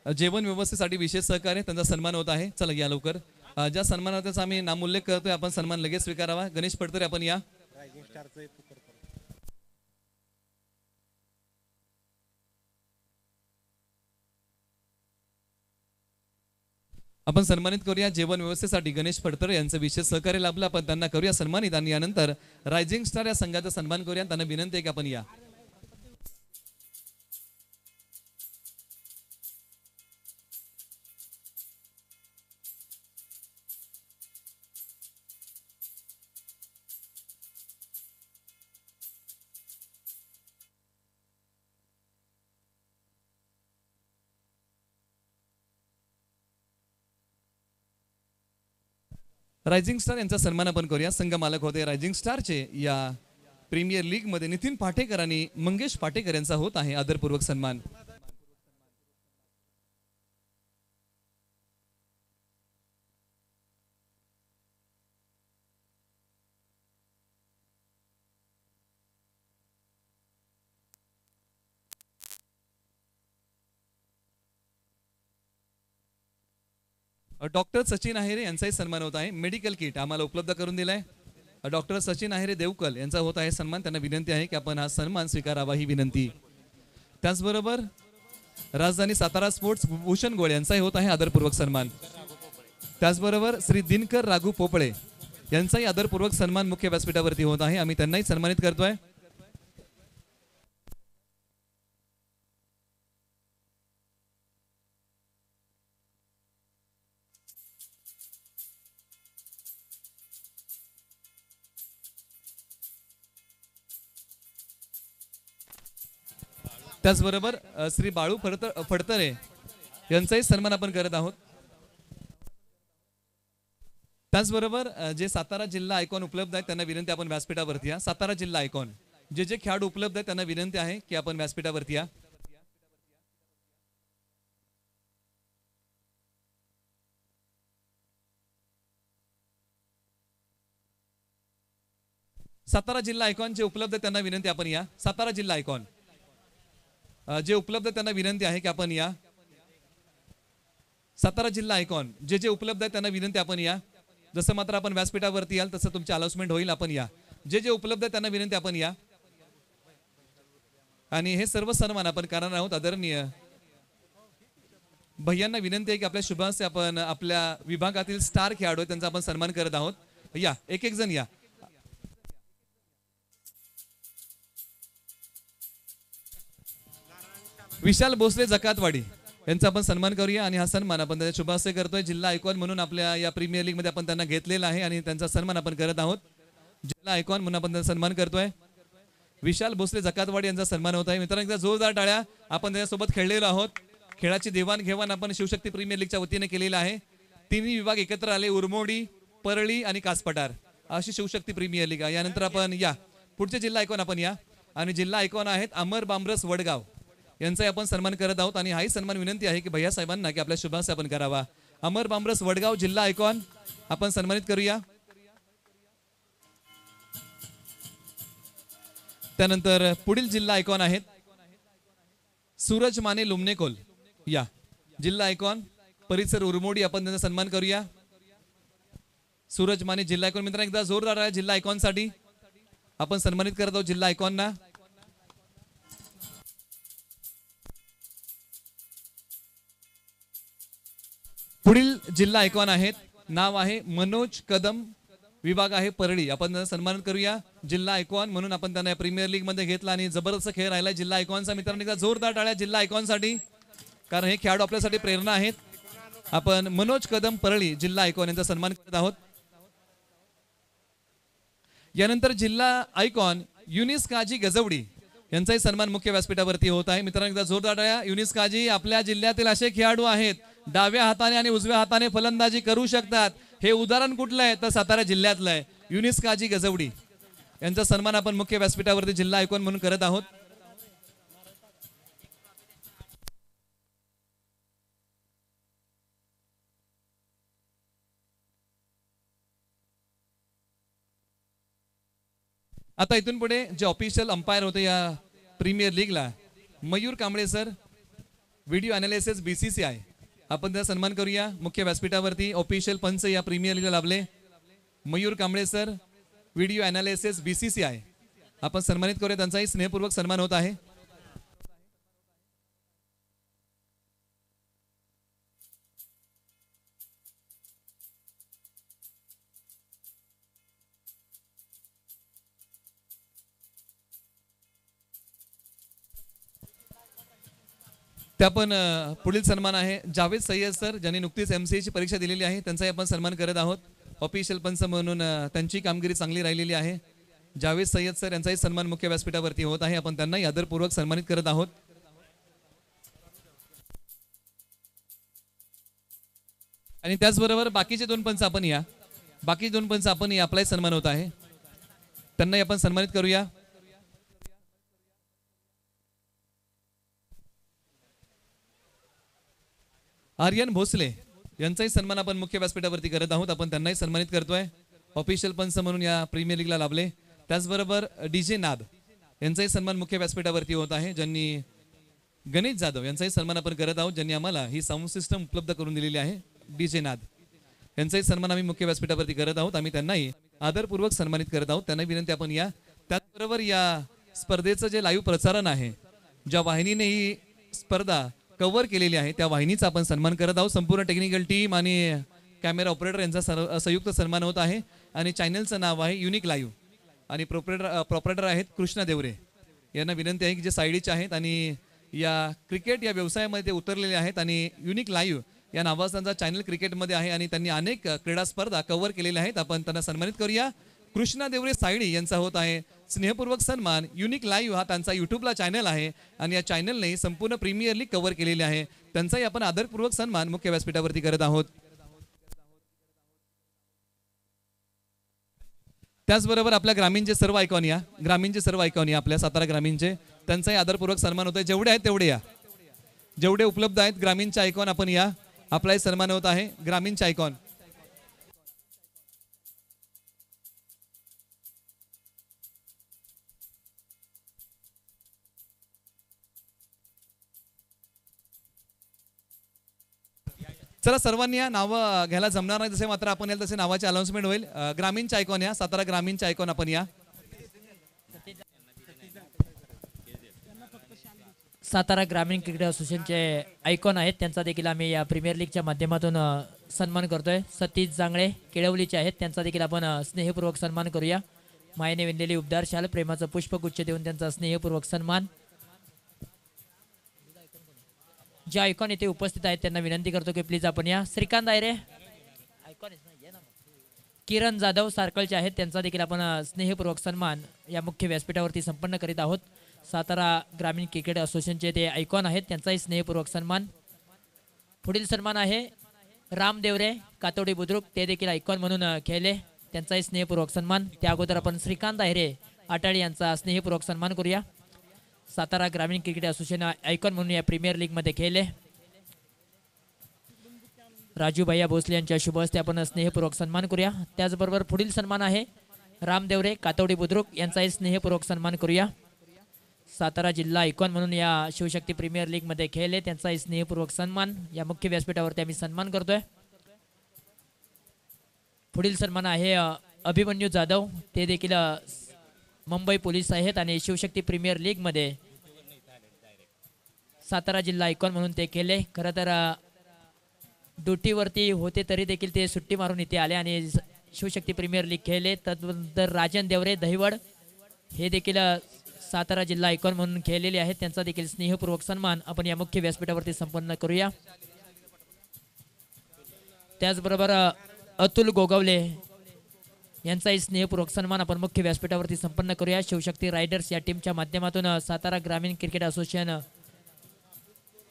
जेवण व्यवस्थेसाठी विशेष सहकार्य, त्यांचा सन्मान होत आहे. चला या लवकर. ज्या सन्मानाचा आम्ही नामोल्लेख करतोय आपण सन्मान लगेच स्वीकारावा. गणेश फडतरे आपण या. आपण सन्मानित करूया जेवण व्यवस्थेसाठी गणेश फडतरे यांचं विशेष सहकार्य लाभलं. आपण त्यांना करूया सन्मानित आणि यानंतर रायझिंग स्टार या संघाचा सन्मान करूया. त्यांना विनंती आहे की आपण या. रायझिंग स्टार यांचा सन्मान आपण करूया. संघ मालक होते रायझिंग स्टारचे या प्रीमियर लीग मध्ये नितीन पाटेकर आणि मंगेश पाटेकर यांचा होत आहे आदरपूर्वक सन्मान. डॉक्टर सचिन आहेरे यांचाही सन्मान होत आहे. मेडिकल किट आम्हाला उपलब्ध करून दिलाय डॉक्टर सचिन आहेरे देवकल यांचा होत आहे सन्मान. त्यांना विनंती आहे की आपण हा सन्मान स्वीकारावा, ही विनंती. त्याचबरोबर राजधानी सातारा स्पोर्ट्स भूषण गोळे यांचाही होत आहे आदरपूर्वक सन्मान. त्याचबरोबर श्री दिनकर राघू पोपळे यांचाही आदरपूर्वक सन्मान मुख्य व्यासपीठावरती होत आहे. आम्ही त्यांनाही सन्मानित करतोय. त्याचबरोबर श्री बाळू फडतरे यांचाही सन्मान आपण करत आहोत. त्याचबरोबर जे सातारा जिल्हा आयकॉन उपलब्ध आहेत त्यांना विनंती आपण व्यासपीठावरती या. सातारा जिल्हा आयकॉन जे खेळाडू उपलब्ध आहेत त्यांना विनंती आहे की आपण व्यासपीठावरती या. सातारा जिल्हा आयकॉन जे उपलब्ध आहेत त्यांना विनंती आपण या. सातारा जिल्हा आयकॉन जे उपलब्ध त्यांना विनंती आहे की आपण या. सातारा जिल्हा आयकॉन जे उपलब्ध आहेत त्यांना विनंती आपण या. जसं मात्र आपण व्यासपीठावरती याल तसं तुमची अनाउन्समेंट होईल. आपण या. जे उपलब्ध आहेत त्यांना विनंती आपण या. आणि हे सर्व सन्मान आपण करणार आहोत. आदरणीय भैयांना विनंती आहे की आपल्या शुभांश आपण आपल्या विभागातील स्टार खेळाडू त्यांचा आपण सन्मान करत आहोत. या एक एक जण या. विशाल भोसले जकातवाडी यांचा आपण सन्मान करूया. आणि हा सन्मान आपण त्याच्या शुभाशय करतोय. जिल्हा आयकॉन म्हणून आपल्या या प्रीमियर लीग मध्ये आपण त्यांना घेतलेला आहे आणि त्यांचा सन्मान आपण करत आहोत. जिल्हा आयकॉन म्हणून आपण त्यांचा सन्मान करतोय. विशाल भोसले जकातवाडी यांचा सन्मान होत आहे. मित्रांनो एकदा जोरदार टाळ्या. आपण त्याच्यासोबत खेळलेलो आहोत. खेळाची देवाणघेवाण आपण शिवशक्ती प्रीमियर लीगच्या वतीने केलेला आहे. तिन्ही विभाग एकत्र आले. उरमोडी, परळी आणि कासपठार अशी शिवशक्ती प्रीमियर लीग आहे. यानंतर आपण या पुढचे जिल्हा आयकॉन आपण या. आणि जिल्हा आयकॉन आहेत अमर बांबरस वडगाव यांचाही आपण सन्मान करत आहोत. आणि हाही सन्मान विनंती आहे की भैया साहेबांना की आपल्या शुभांश आपण करावा. अमर बांबरस वडगाव जिल्हा आयकॉन आपण सन्मानित करूया. त्यानंतर पुढील जिल्हा आयकॉन आहेत सूरज माने लुमनेकोल या. जिल्हा आयकॉन परिसर उरमोडी आपण त्यांचा सन्मान करूया. सूरज माने जिल्हा आयकॉन. मित्रांनो एकदा जोरदार आहे जिल्हा आयकॉन साठी आपण सन्मानित करत आहोत जिल्हा आयकॉनना. पुढील जिल्हा आयकॉन आहेत. नाव आहे मनोज कदम. विभाग आहे परळी. आपण त्यांना सन्मान करूया. जिल्हा आयकॉन म्हणून आपण त्यांना प्रीमियर लीग मध्ये घेतला आणि जबरदस्त खेळ राहिला जिल्हा आयकॉनचा. मित्रांनो एकदा जोरदार टाळ्या जिल्हा आयकॉन साठी कारण हे खेळाडू आपल्यासाठी प्रेरणा आहेत. आपण मनोज कदम परळी जिल्हा आयकॉन यांचा सन्मान करत आहोत. यानंतर जिल्हा आयकॉन युनिस काजी गजवडी यांचाही सन्मान मुख्य व्यासपीठावरती होत आहे. मित्रांनो एकदा जोरदार टाळ्या. युनिस काजी आपल्या जिल्ह्यातील असे खेळाडू आहेत डाव्या हाताने आणि उजव्या हाताने फलंदाजी करू शकतात. हे उदाहरण कुठलं आहे तर सातारा जिल्ह्यातलं आहे. युनिस काजी गजवडी यांचा सन्मान आपण मुख्य व्यासपीठावरती जिल्हा आयकॉन म्हणून करत आहोत. आता इथून पुढे जे ऑफिशियल अंपायर होते या प्रीमियर लीगला Mayur Kamble sir video analysis BCCI आपण त्याचा सन्मान करूया. मुख्य व्यासपीठावरती ऑफिशियल पंच या प्रीमियर लीगला लाभले Mayur Kamble sir video analysis BCCI आपण सन्मानित करूया. त्यांचाही स्नेहपूर्वक सन्मान होत आहे. त्या पण पुढील सन्मान आहे जावेद सय्यद सर ज्यांनी नुकतीच MCA ची परीक्षा दिलेली आहे. त्यांचाही आपण सन्मान करत आहोत. ऑफिशियल पंच म्हणून त्यांची कामगिरी चांगली राहिलेली आहे. जावेद सय्यद सर यांचाही सन्मान मुख्य व्यासपीठावरती होत आहे. आपण त्यांनाही आदरपूर्वक सन्मानित करत आहोत. आणि त्याचबरोबर बाकीचे दोन पंच आपण या. बाकी दोन पंच आपण या. आपलाही सन्मान होत आहे. त्यांनाही आपण सन्मानित करूया. आर्यन भोसले यांचाही सन्मान आपण मुख्य व्यासपीठावरती करत आहोत. आपण त्यांनाही सन्मानित करतोय. ऑफिशियल पंच म्हणून या प्रीमियर लीगला लाभले. त्याचबरोबर DJ नाद यांचाही सन्मान मुख्य व्यासपीठावरती होत आहे. ज्यांनी गणेश जाधव यांचाही सन्मान आपण करत आहोत. ज्यांनी आम्हाला ही साऊंड सिस्टम उपलब्ध करून दिलेली आहे. DJ नाद यांचाही सन्मान आम्ही मुख्य व्यासपीठावरती करत आहोत. आम्ही त्यांनाही आदरपूर्वक सन्मानित करत आहोत. त्यांना विनंती आपण या. त्याचबरोबर या स्पर्धेचं जे लाईव्ह प्रसारण आहे ज्या वाहिनीने ही स्पर्धा कव्हर केलेली आहे त्या वाहिनीचा आपण सन्मान करत आहोत. संपूर्ण टेक्निकल टीम आणि कॅमेरा ऑपरेटर यांचा संयुक्त सन्मान होत आहे आणि चॅनलचं नाव आहे युनिक लाईव्ह आणि प्रॉपरेटर आहेत कृष्णा देवरे यांना विनंती आहे की जे साईडीचे आहेत आणि या क्रिकेट या व्यवसायामध्ये ते उतरलेले आहेत आणि युनिक लाईव्ह या नावाचा त्यांचा चॅनल क्रिकेटमध्ये आहे आणि त्यांनी अनेक क्रीडा स्पर्धा कव्हर केलेल्या आहेत. आपण त्यांना सन्मानित करूया. कृष्णा देवरे सायडी यांचा होत आहे स्नेहपूर्वक सन्मान. युनिक लाईव्ह हा त्यांचा युट्यूबला चॅनल आहे आणि या चॅनलने संपूर्ण प्रीमियर लीग कव्हर केलेली आहे. त्यांचाही आपण आदरपूर्वक सन्मान मुख्य व्यासपीठावरती करत आहोत. त्याचबरोबर आपल्या ग्रामीणचे सर्व आयकॉन या आपल्या सातारा ग्रामीणचे त्यांचाही आदरपूर्वक सन्मान होत आहे. जेवढे आहेत तेवढे या, जेवढे उपलब्ध आहेत ग्रामीणचे आयकॉन आपण या. आपलाही सन्मान होत आहे ग्रामीणचे आयकॉन. चला सर्वांनी या नावं घ्यायला जमणार नाही तसे मात्र आपण याला तसे नावाचे अनाउन्समेंट होईल. ग्रामीणचे आयकॉन या, सातारा ग्रामीणचे आयकॉन आपण या. सातारा ग्रामीण क्रिकेट असोसिएशनचे आयकॉन आहेत त्यांचा देखील आम्ही या प्रीमियर लीगच्या माध्यमातून सन्मान करतोय. सतीश जांगळे केळवलीचे आहेत त्यांचा देखील आपण स्नेहपूर्वक सन्मान करूया. मायेने विणलेली उबदार शाल प्रेमाचं पुष्पगुच्छ देऊन त्यांचा स्नेहपूर्वक सन्मान. जे आयकॉन इथे उपस्थित आहेत त्यांना विनंती करतो की प्लीज आपण या. श्रीकांत आयरे किरण जाधव सार्कलचे आहेत त्यांचा देखील आपण स्नेहपूर्वक सन्मान या मुख्य व्यासपीठावरती संपन्न करीत आहोत. सातारा ग्रामीण क्रिकेट असोसिएशनचे ते आयकॉन आहेत त्यांचाही स्नेहपूर्वक सन्मान. पुढील सन्मान आहे राम देवरे कातोडी बुद्रुक ते देखील आयकॉन म्हणून खेळले त्यांचाही स्नेहपूर्वक सन्मान. त्या अगोदर आपण श्रीकांत आयरे आटाळी यांचा स्नेहपूर्वक सन्मान करूया. सातारा ग्रामीण क्रिकेट असोसिएशन आयकॉन म्हणून या प्रीमियर लीगमध्ये खेळले. राजू भैया भोसले यांच्या शुभ हस्ते आपण स्नेहपूर्वक सन्मान करूया. त्याचबरोबर पुढील सन्मान आहे राम देवरे कातोडी बुद्रुक यांचाही स्नेहपूर्वक सन्मान करूया. सातारा जिल्हा आयकॉन म्हणून या शिवशक्ती प्रीमियर लीगमध्ये खेळले त्यांचाही स्नेहपूर्वक सन्मान या मुख्य व्यासपीठावरती आम्ही सन्मान करतोय. पुढील सन्मान आहे अभिमन्यू जाधव ते देखील मुंबई पोलीस आहेत आणि शिवशक्ती प्रीमियर लीगमध्ये सातारा जिल्हा आयकॉन म्हणून ते केले. खरं तर ड्युटीवरती होते तरी देखील ते सुट्टी मारून इथे आले आणि शिवशक्ती प्रीमियर लीग खेळले. त्यानंतर राजन देवरे दहिवड हे देखील सातारा जिल्हा आयकॉन म्हणून खेळलेले आहेत त्यांचा देखील स्नेहपूर्वक सन्मान आपण या मुख्य व्यासपीठावरती संपन्न करूया. त्याचबरोबर अतुल गोगावले यांचाही स्नेहपूर्वक सन्मान आपण मुख्य व्यासपीठावरती संपन्न करूया. शिवशक्ती रायडर्स या टीमच्या माध्यमातून सातारा ग्रामीण क्रिकेट असोसिएशन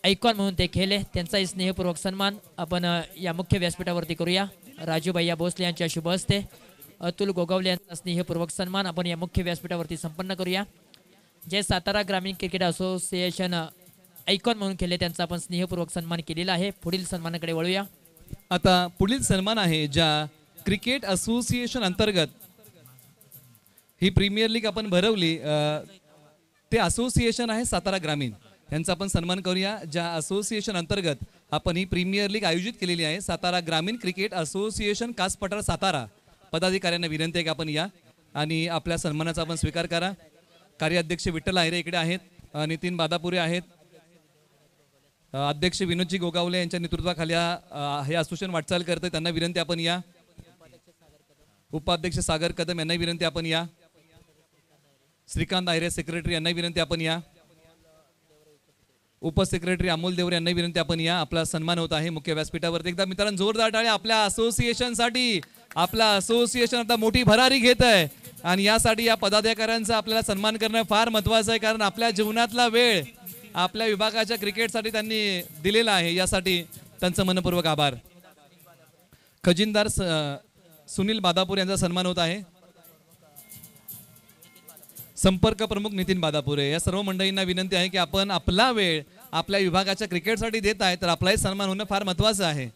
आयकॉन म्हणून ते खेळले त्यांचाही स्नेहपूर्वक सन्मान आपण या मुख्य व्यासपीठावरती करूया. राजू भैया भोसले यांच्या शुभ हस्ते अतुल गोगावले यांचा स्नेहपूर्वक सन्मान आपण या मुख्य व्यासपीठावरती संपन्न करूया. जे सातारा ग्रामीण क्रिकेट असोसिएशन आयकॉन म्हणून खेळले त्यांचा आपण स्नेहपूर्वक सन्मान केलेला आहे. पुढील सन्मानाकडे वळूया. आता पुढील सन्मान आहे ज्या क्रिकेट असोसिएशन अंतर्गत ही प्रीमियर लीग आपण भरवली ते असोसिएशन आहे सातारा ग्रामीण यांचा आपण सन्मान करूया. ज्या असोसिएशन अंतर्गत आपण ही प्रीमियर लीग आयोजित केलेली आहे सातारा ग्रामीण क्रिकेट असोसिएशन कासपठार सातारा पदाधिकाऱ्यांना विनंती आहे की आपण या आणि आपल्या सन्मानाचा आपण स्वीकार करा. कार्याध्यक्ष विठ्ठल आयरे इकडे आहेत, नितीन बादापुरे आहेत, अध्यक्ष विनोदजी गोगावले यांच्या नेतृत्वाखाली हे असोसिएशन वाटचाल करते त्यांना विनंती आपण या. उपाध्यक्ष सागर कदम यांना विनंती आपण या. श्रीकांत आयरे सेक्रेटरी यांना विनंती आपण या. उपसेक्रेटरी अमोल देवरे यांना विनंती आपण या. आपला सन्मान होत आहे मुख्य व्यासपीठावरती. एकदा मित्रांनो जोरदार टाळ्या आपल्या असोसिएशनसाठी. आपला असोसिएशन आता मोठी भरारी घेत आहे आणि यासाठी या पदाधिकाऱ्यांचा आपल्याला सन्मान करणं फार महत्वाचं आहे कारण आपल्या जीवनातला वेळ आपल्या विभागाच्या क्रिकेटसाठी त्यांनी दिलेला आहे. यासाठी त्यांचं मनपूर्वक आभार. खजिनदार सुनील बादापूर यांचा सन्मान होत आहे. संपर्क प्रमुख नितीन बादापुरे या सर्व मंडळींना विनंती आहे की आपण आपला वेळ आपल्या विभागाच्या क्रिकेटसाठी देत आहे तर आपलाही सन्मान होणं फार महत्वाचं आहे.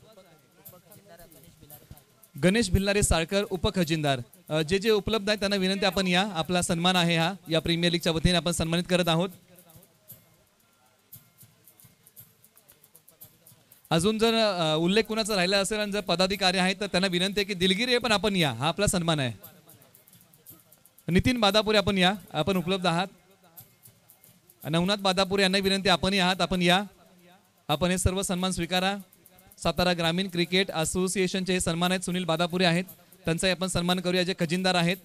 गणेश भिल्लारे साळकर उपखजिनदार जे उपलब्ध आहेत त्यांना विनंती आपण या. आपला सन्मान आहे हा या प्रीमियर लीगच्या वतीने आपण सन्मानित करत आहोत. अजून जर उल्लेख कुणाचा राहिला असेल आणि जर पदाधिकारी आहेत तर त्यांना विनंती आहे की दिलगिरी पण आपण या. हा आपला सन्मान आहे. नितीन बादापुरे आपण या, आपण उपलब्ध आहात. नवनाथ बादापुरे यांना विनंती आपण आहात, आपण या. आपण हे सर्व सन्मान स्वीकारा. सातारा ग्रामीण क्रिकेट असोसिएशनचे हे सन्मान आहेत, सुनील बादापुरे आहेत, त्यांचाही आपण सन्मान करूया, जे खजिनदार आहेत.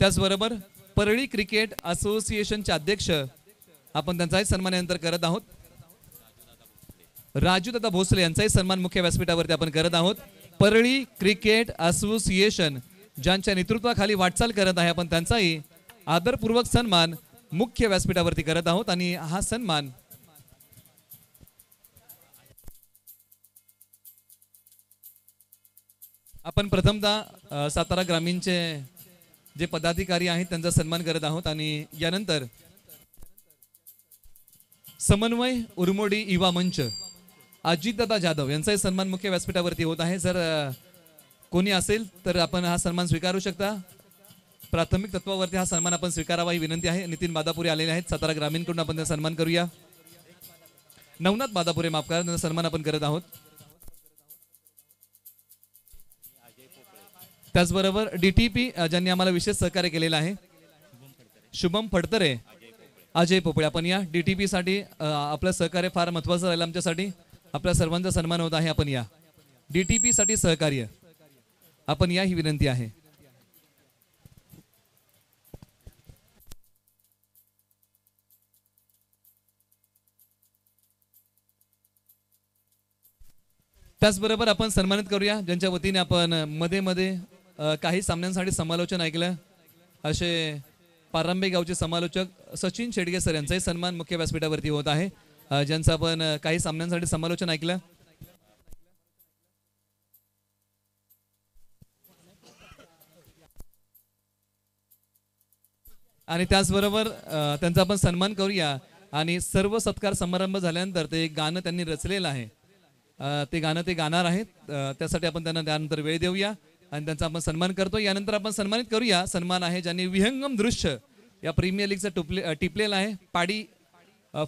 त्याचबरोबर परळी क्रिकेट असोसिएशनचे अध्यक्ष आपण त्यांचाही सन्मान यानंतर करत आहोत. राजूदादा भोसले यांचाही सन्मान मुख्य व्यासपीठावरती आपण करत आहोत. परळी क्रिकेट असोसिएशन ज्यांच्या नेतृत्वाखाली वाटचाल करत आहे, आपण त्यांचाही आदरपूर्वक सन्मान मुख्य व्यासपीठावरती करत आहोत. आणि हा सन्मान आपण प्रथमतः सातारा ग्रामीणचे जे पदाधिकारी आहेत त्यांचा सन्मान करत आहोत. आणि यानंतर समन्वय उर्मोडी युवा मंच अजितदादा जाधव यांचाही सन्मान मुख्य व्यासपीठावरती होत आहे. जर कोणी असेल तर आपण हा सन्मान स्वीकारू शकता. प्राथमिक तत्वावरती हा सन्मान आपण स्वीकारावा ही विनंती आहे. नितीन बादापुरे आलेले आहेत सातारा ग्रामीणकडून, आपण त्यांचा सन्मान करूया. नवनाथ बादापुरे माफ करा, त्यांचा सन्मान आपण करत आहोत. त्याचबरोबर डीटीपी ज्यांनी आम्हाला विशेष सहकार्य केलेलं आहे, शुभम फडतरे, अजय पोपळे, आपण या डीटीपी साठी आपलं सहकार्य फार महत्वाचं राहिलं आमच्यासाठी. आपल्या सर्वांचा सन्मान होत आहे. आपण या डीटीपी साठी सहकार्य आपण या ही विनंती आहे. त्याचबरोबर आपण सन्मानित करूया ज्यांच्या वतीने आपण मध्ये मध्ये काही सामन्यांसाठी समालोचन ऐकलं, असे पारंबे गावचे समालोचक सचिन शेडगे सर यांचाही सन्मान मुख्य व्यासपीठावरती होत आहे, ज्यांचं आपण काही सामन्यांसाठी समालोचन ऐकलं. आणि त्याचबरोबर त्यांचा आपण सन्मान करूया. आणि सर्व सत्कार समारंभ झाल्यानंतर ते एक गाणं त्यांनी रचलेलं आहे, ते गाणं ते गाणार आहेत, त्यासाठी आपण त्यांना त्यानंतर वेळ देऊया आणि त्यांचा आपण सन्मान करतो. यानंतर आपण सन्मानित करूया. सन्मान आहे ज्यांनी विहंगम दृश्य या प्रीमियर लीगचं टिपलेलं आहे, पाडी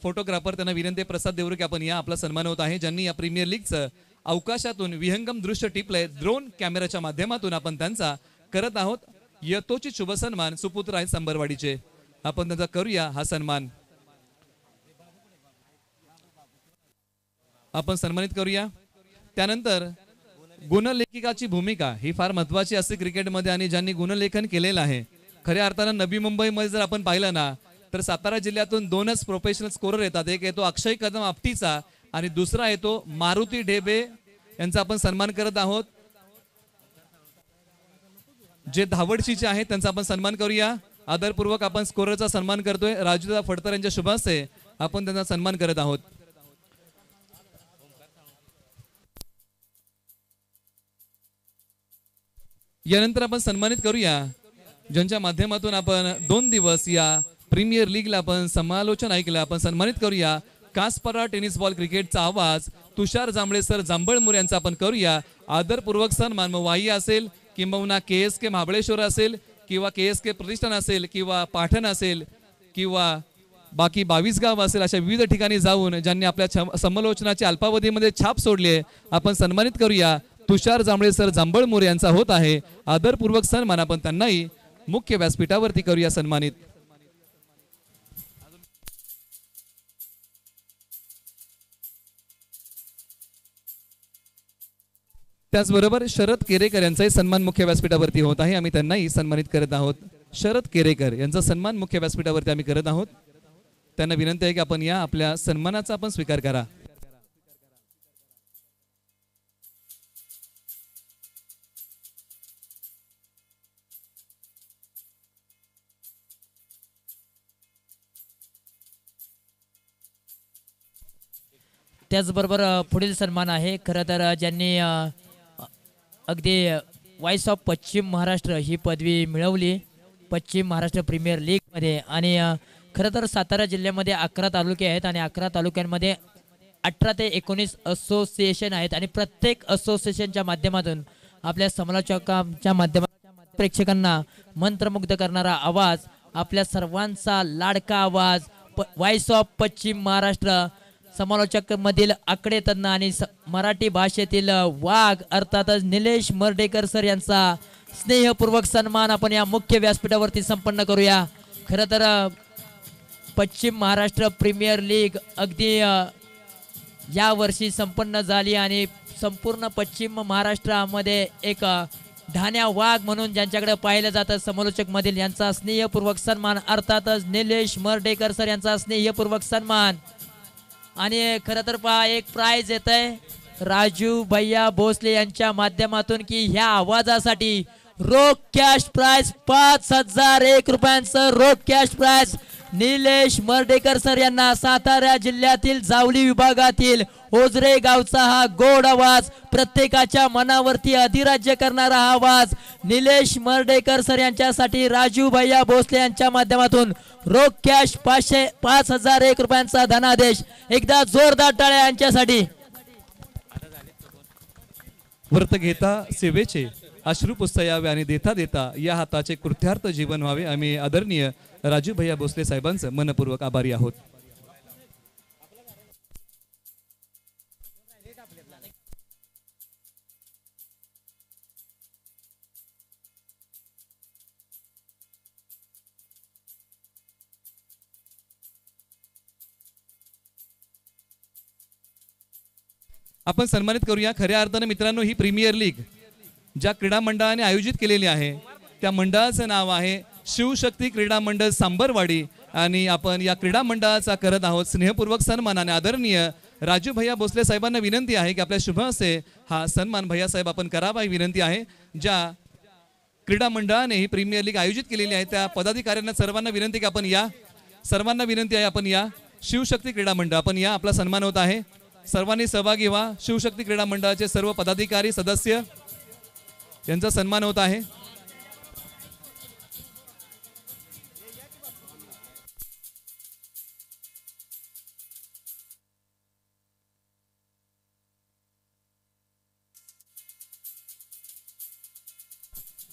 फोटोग्राफर, त्यांना विनंती प्रसाद देवरू की आपण या आपला सन्मान होत आहे. ज्यांनी या प्रीमियर लीगचं अवकाशातून विहंगम दृश्य टिपलंय ड्रोन कॅमेराच्या माध्यमातून, आपण त्यांचा करत आहोत. यथोचित शुभ सन्मान सुपुत्र आहेत संबरवाडीचे, आपण त्यांचा करूया हा सन्मान. आपण सन्मानित करूया. त्यानंतर गुणलेखिकाची भूमिका ही फार महत्वाची असते क्रिकेटमध्ये, आणि ज्यांनी गुणलेखन केलेलं आहे, खऱ्या अर्थानं नवी मुंबईमध्ये जर आपण पाहिलं ना तर सातारा जिल्ह्यातून दोनच प्रोफेशनल स्कोरर येतात. एक येतो अक्षय कदम आपटीचा आणि दुसरा येतो मारुती ढेबे यांचा आपण सन्मान करत आहोत. जे धावडशीचे आहेत त्यांचा आपण सन्मान करूया. आदरपूर्वक आपण स्कोररचा सन्मान करतोय. राजूदादा फडतर यांच्या शुभ हस्ते आपण त्यांचा सन्मान करत आहोत. यानंतर आपण सन्मानित करूया ज्यांच्या माध्यमातून आपण 2 दिवस या प्रीमियर लीगला आपण समालोचन ऐकलं. आपण सन्मानित करूया कासपरा टेनिस बॉल क्रिकेटचा आवाज तुषार जांभळे सर जांभळमूर यांचा आपण करूया आदरपूर्वक सन्मान. मग वाई असेल किंबहुना KSK महाबळेश्वर असेल किंवा KSK प्रतिष्ठान असेल किंवा पाटण असेल किंवा बाकी 22 गाव असेल, अशा विविध ठिकाणी जाऊन ज्यांनी आपल्या समालोचनाच्या अल्पावधीमध्ये छाप सोडली आहे, आपण सन्मानित करूया. तुषार जांभळे सर जांभळमूर यांचा होत आहे आदरपूर्वक सन्मान. आपण त्यांनाही मुख्य व्यासपीठावरती करूया सन्मानित. त्याचबरोबर शरद केरेकर यांचाही सन्मान मुख्य व्यासपीठावरती होत आहे, आम्ही त्यांनाही सन्मानित करत आहोत. शरद केरेकर यांचा सन्मान मुख्य व्यासपीठावरती आम्ही करत आहोत. त्यांना विनंती आहे की आपण या आपल्या सन्मानाचा आपण स्वीकार करा. त्याचबरोबर पुढील सन्मान आहे खरं तर ज्यांनी अगदी वॉइस ऑफ पश्चिम महाराष्ट्र ही पदवी मिळवली पश्चिम महाराष्ट्र प्रीमियर लीगमध्ये. आणि खरं तर सातारा जिल्ह्यामध्ये 11 तालुके आहेत आणि 11 तालुक्यांमध्ये 18 ते 19 असोसिएशन आहेत आणि प्रत्येक असोसिएशनच्या माध्यमातून आपल्या समालोचकांच्या माध्यमातून प्रेक्षकांना मंत्रमुग्ध करणारा आवाज, आपल्या सर्वांचा लाडका आवाज, वॉइस ऑफ पश्चिम महाराष्ट्र समालोचक मधील आकडे तज्ञ आणि मराठी भाषेतील वाघ अर्थातच निलेश मर्डेकर सर यांचा स्नेहपूर्वक सन्मान आपण या मुख्य व्यासपीठावरती संपन्न करूया. खरं तर पश्चिम महाराष्ट्र प्रीमियर लीग अगदी या वर्षी संपन्न झाली आणि संपूर्ण पश्चिम महाराष्ट्रामध्ये एक ढाण्या वाघ म्हणून ज्यांच्याकडे पाहिलं जातं समालोचक मधील यांचा स्नेहपूर्वक सन्मान अर्थातच निलेश मर्डेकर सर यांचा स्नेहपूर्वक सन्मान. आणि खरं तर पहा एक प्राइज येत आहे राजू भैया भोसले यांच्या माध्यमातून की ह्या आवाजासाठी रोख कॅश प्राइज 5,001 रुपयांचं रोख cash price Nilesh Mardhekar sir यांना. सातारा जिल्ह्यातील जावली विभागातील ओझरे गावचा हा गोड आवाज, प्रत्येकाच्या मनावरती अधिराज्य करणारा हा आवाज निलेश मर्डेकर सर यांच्यासाठी राजू भैया भोसले यांच्या माध्यमातून रोख कॅश 5,001 रुपयांचा धनादेश. एकदा जोरदार टाळ्या यांच्यासाठी. व्रत घेता सेवेचे अश्रू पुसयावे आणि देता देता या हाताचे कृत्यार्थ जीवन व्हावे. आम्ही आदरणीय राजू भैया भोसले साहेबांचं मनपूर्वक आभारी आहोत. आपण सन्मानित करूया. खऱ्या अर्थाने मित्रांनो ही प्रीमियर लीग ज्या क्रीडा मंडळाने आयोजित केलेली आहे त्या मंडळाचं नाव आहे शिवशक्ती क्रीडा मंडळ सांबरवाडी आणि आपण या क्रीडा मंडळाचा करत आहोत स्नेहपूर्वक सन्मान. आणि आदरणीय राजू भैया भोसले साहेबांना विनंती आहे की आपल्या शुभ हस्ते हा सन्मान भैया साहेब आपण करावा ही विनंती आहे. ज्या क्रीडा मंडळाने ही प्रीमियर लीग आयोजित केलेली आहे त्या पदाधिकाऱ्यांना सर्वांना विनंती की आपण या. सर्वांना विनंती आहे आपण या. शिवशक्ती क्रीडा मंडळ आपण या. आपला सन्मान होत आहे. सर्वांनी सहभागी व्हा. शिवशक्ती क्रीडा मंडळाचे सर्व पदाधिकारी सदस्य यांचा सन्मान होत आहे.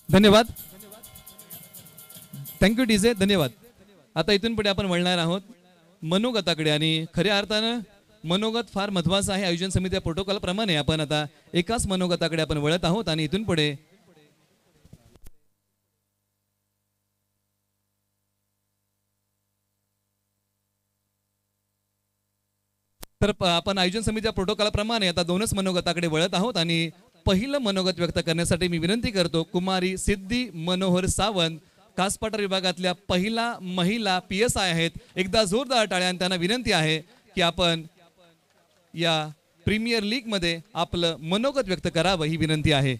धन्यवाद. Thank you DJ. धन्यवाद. आता इथून पुढे आपण वळणार आहोत मनोगताकडे आणि खऱ्या अर्थानं मनोगत फार महत्वाचं आहे. आयोजन समिती प्रोटोकॉल प्रमाणे आपण आता एकाच मनोगताकडे आपण वळत आहोत आणि इथून पुढे तर आपण आयोजन समितीच्या प्रोटोकॉलप्रमाणे आता दोनच मनोगताकडे वळत आहोत आणि पहिलं मनोगत व्यक्त करण्यासाठी मी विनंती करतो कुमारी सिद्धी मनोहर सावंत कासपाटा विभागातल्या पहिला महिला PSI आहेत. एकदा जोरदार टाळ्या. त्यांना विनंती आहे की आपण या प्रीमियर लीग मध्ये आपलं मनोगत व्यक्त करावं ही विनंती आहे.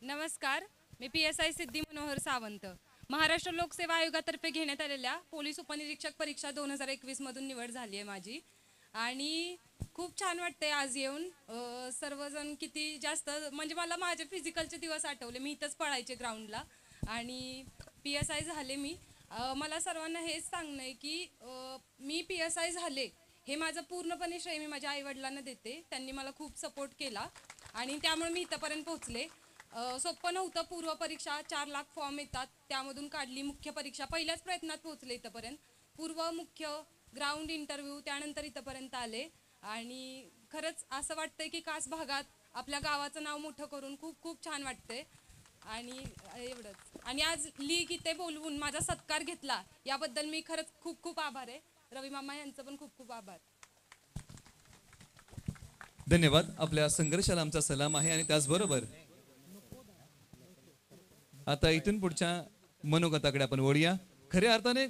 नमस्कार. मी PSI सिद्धी मनोहर सावंत महाराष्ट्र लोकसेवा आयोगातर्फे घेण्यात आलेल्या पोलीस उपनिरीक्षक परीक्षा 2021 मधून निवड झाली आहे माझी आणि खूप छान वाटतंय आज येऊन. सर्वजण किती जास्त म्हणजे मला माझे फिजिकलचे दिवस आठवले. मी इथंच पळायचे ग्राउंडला आणि PSI झाले मी. मला सर्वांना हेच सांगणं आहे की मी PSI झाले हे माझं पूर्णपणे श्रेय मी माझ्या आईवडिलांना देते. त्यांनी मला खूप सपोर्ट केला आणि त्यामुळे मी इथंपर्यंत पोहोचले. सोपं नव्हतं. पूर्व परीक्षा 4 लाख फॉर्म येतात त्यामधून काढली. मुख्य परीक्षा पहिल्याच प्रयत्नात पोहोचले इथंपर्यंत. पूर्व मुख्य ग्राउंड इंटरव्ह्यू त्यानंतर इथंपर्यंत आले आणि खरंच असं वाटतंय की कास भागात आपल्या गावाचं नाव मोठं करून खूप खूप छान वाटतंय आणि एवढंच. आणि आज लीग इथे बोलवून माझा सत्कार घेतला याबद्दल मी खरंच खूप खूप आभार आहे. रवी मामा यांचं पण खूप खूप आभार. धन्यवाद. आपल्या संघर्षाला आमचा सलाम आहे आणि त्याचबरोबर आता इथून पुढच्या मनोगताकडे आपण वळूया. खऱ्या अर्थाने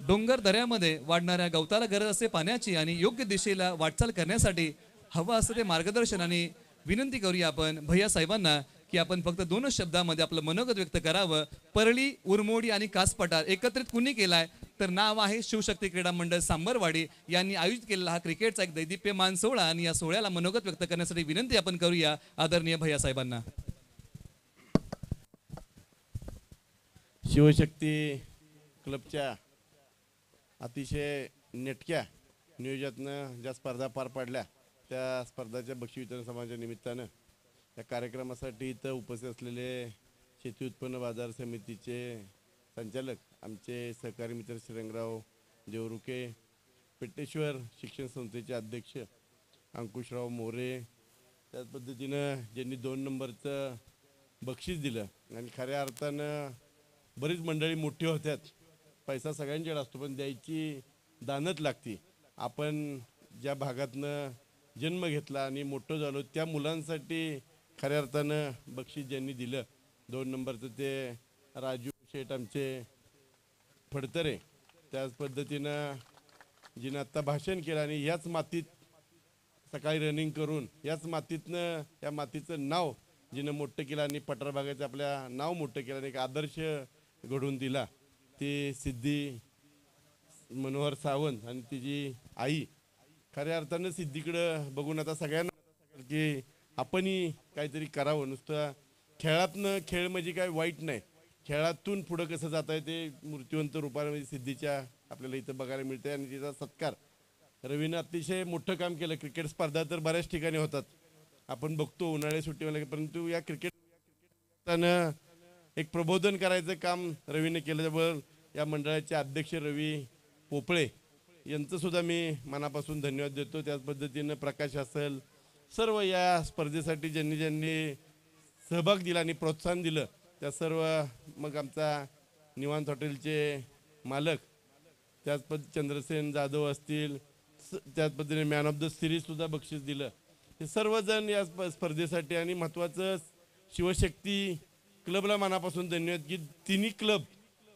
डोंगर दऱ्यामध्ये वाढणाऱ्या गवताला गरज असते पाण्याची आणि योग्य दिशेला वाटचाल करण्यासाठी हवं असतं ते मार्गदर्शन. आणि विनंती करूया आपण भैया साहेबांना की आपण फक्त 2 शब्दामध्ये आपलं मनोगत व्यक्त करावं. परळी उरमोडी आणि कासपठार एकत्रित कुणी केलाय तर नाव आहे शिवशक्ती क्रीडा मंडळ सांबरवाडी यांनी आयोजित केलेला हा क्रिकेटचा एक दैदिप्यमान सोहळा आणि या सोहळ्याला मनोगत व्यक्त करण्यासाठी विनंती आपण करूया आदरणीय भैया साहेबांना. शिवशक्ती क्लबच्या अतिशय नेटक्या नियोजनातनं ज्या स्पर्धा पार पडल्या त्या स्पर्धाच्या बक्षीस वितरण समाजाच्या निमित्तानं या कार्यक्रमासाठी इथं उपस्थित असलेले शेती उत्पन्न बाजार समितीचे संचालक आमचे सहकारी मित्र श्रीरंगराव देवरुके, पेटेश्वर शिक्षण संस्थेचे अध्यक्ष अंकुशराव मोरे, त्याच पद्धतीनं ज्यांनी 2 नंबरचं बक्षीस दिलं आणि खऱ्या अर्थानं बरीच मंडळी मोठी होत्यात. पैसा सगळ्यांच्याकडे असतो पण द्यायची दानत लागती. आपण ज्या भागातनं जन्म घेतला आणि मोठं झालो त्या मुलांसाठी खऱ्या अर्थानं बक्षीस ज्यांनी दिलं 2 नंबरचं ते राजू शेठ आमचे फडतरे, त्याच पद्धतीनं जिनं आत्ता भाषण केलं आणि याच मातीत सकाळी रनिंग करून याच मातीतनं या मातीचं नाव जिनं मोठं केलं आणि पठार भागाचं आपल्या नाव मोठं केलं आणि एक आदर्श घडवून दिला ते सिद्धी मनोहर सावंत आणि तिची आई. खऱ्या अर्थानं सिद्धीकडं बघून आता सगळ्यांना की आपणही काहीतरी करावं. नुसतं खेळातनं खेळ म्हणजे काय वाईट नाही, खेळातून पुढं कसं जाता येते मूर्तिवंत रूपाने म्हणजे सिद्धीच्या आपल्याला इथं बघायला मिळते आणि तिचा सत्कार. रवीनं अतिशय मोठं काम केलं. क्रिकेट स्पर्धा तर बऱ्याच ठिकाणी होतात, आपण बघतो उन्हाळ्या सुट्टीमध्ये, परंतु या क्रिकेट एक प्रबोधन करायचं काम रवीने केलं. त्यामुळे या मंडळाचे अध्यक्ष रवी पोपळे यांचं सुद्धा मी मनापासून धन्यवाद देतो. त्याच पद्धतीनं प्रकाश असेल, सर्व या स्पर्धेसाठी ज्यांनी ज्यांनी सहभाग दिला आणि प्रोत्साहन दिलं त्या सर्व, मग आमचा निवांत हॉटेलचे मालक, त्याच चंद्रसेन जाधव असतील, त्याच पद्धतीने मॅन ऑफ द सिरीजसुद्धा बक्षीस दिलं. हे सर्वजण या स्पर्धेसाठी आणि महत्त्वाचं शिवशक्ती क्लबला मनापासून धन्यवाद की तिन्ही क्लब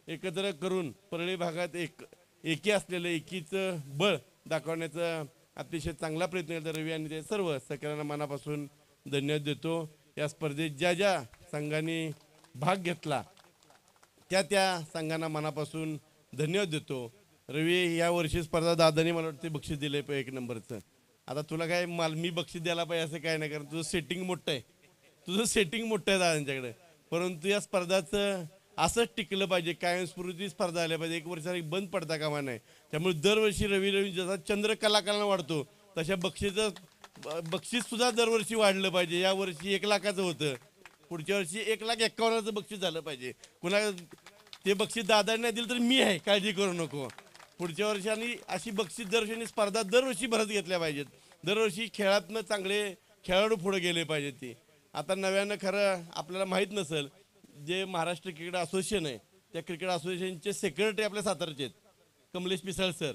एकत्र करून परळी भागात एकी असलेलं एकीचं बळ दाखवण्याचा अतिशय चांगला प्रयत्न केला रवी आणि ते सर्व सगळ्यांना मनापासून धन्यवाद देतो. या स्पर्धेत ज्या ज्या संघांनी भाग घेतला त्या संघांना मनापासून धन्यवाद देतो. रवी या वर्षी स्पर्धा दादानी मला वाटते बक्षीस दिले 1 नंबरचं. आता तुला काय मी बक्षीस द्यायला पाहिजे असं काय नाही, कारण तुझं सेटिंग मोठं आहे, दादांच्याकडे. परंतु या स्पर्धाचं असंच टिकलं पाहिजे, कायमस्फूर्ती स्पर्धा आल्या पाहिजे, 1 वर्षाला बंद पडता कामा नाही. त्यामुळे दरवर्षी रवी जसा चंद्र कलाकारांना वाढतो तशा बक्षीस सुद्धा दरवर्षी वाढलं पाहिजे. या वर्षी 1 लाखाचं होतं, पुढच्या वर्षी 1,51,000चं बक्षीस झालं पाहिजे. कुणा ते बक्षीस दादांनी नाही दिलं तर मी आहे, काळजी करू नको. पुढच्या वर्षी आणि अशी बक्षीस दर्शनी स्पर्धा दरवर्षी भरत घेतल्या पाहिजेत. दरवर्षी खेळातनं चांगले खेळाडू पुढे गेले पाहिजेत. ती आता नव्यानं खरं आपल्याला माहीत नसेल, जे महाराष्ट्र क्रिकेट असोसिएशन आहे त्या क्रिकेट असोसिएशनचे सेक्रेटरी आपल्या सातारचे आहेत कमलेश पिसाळ सर,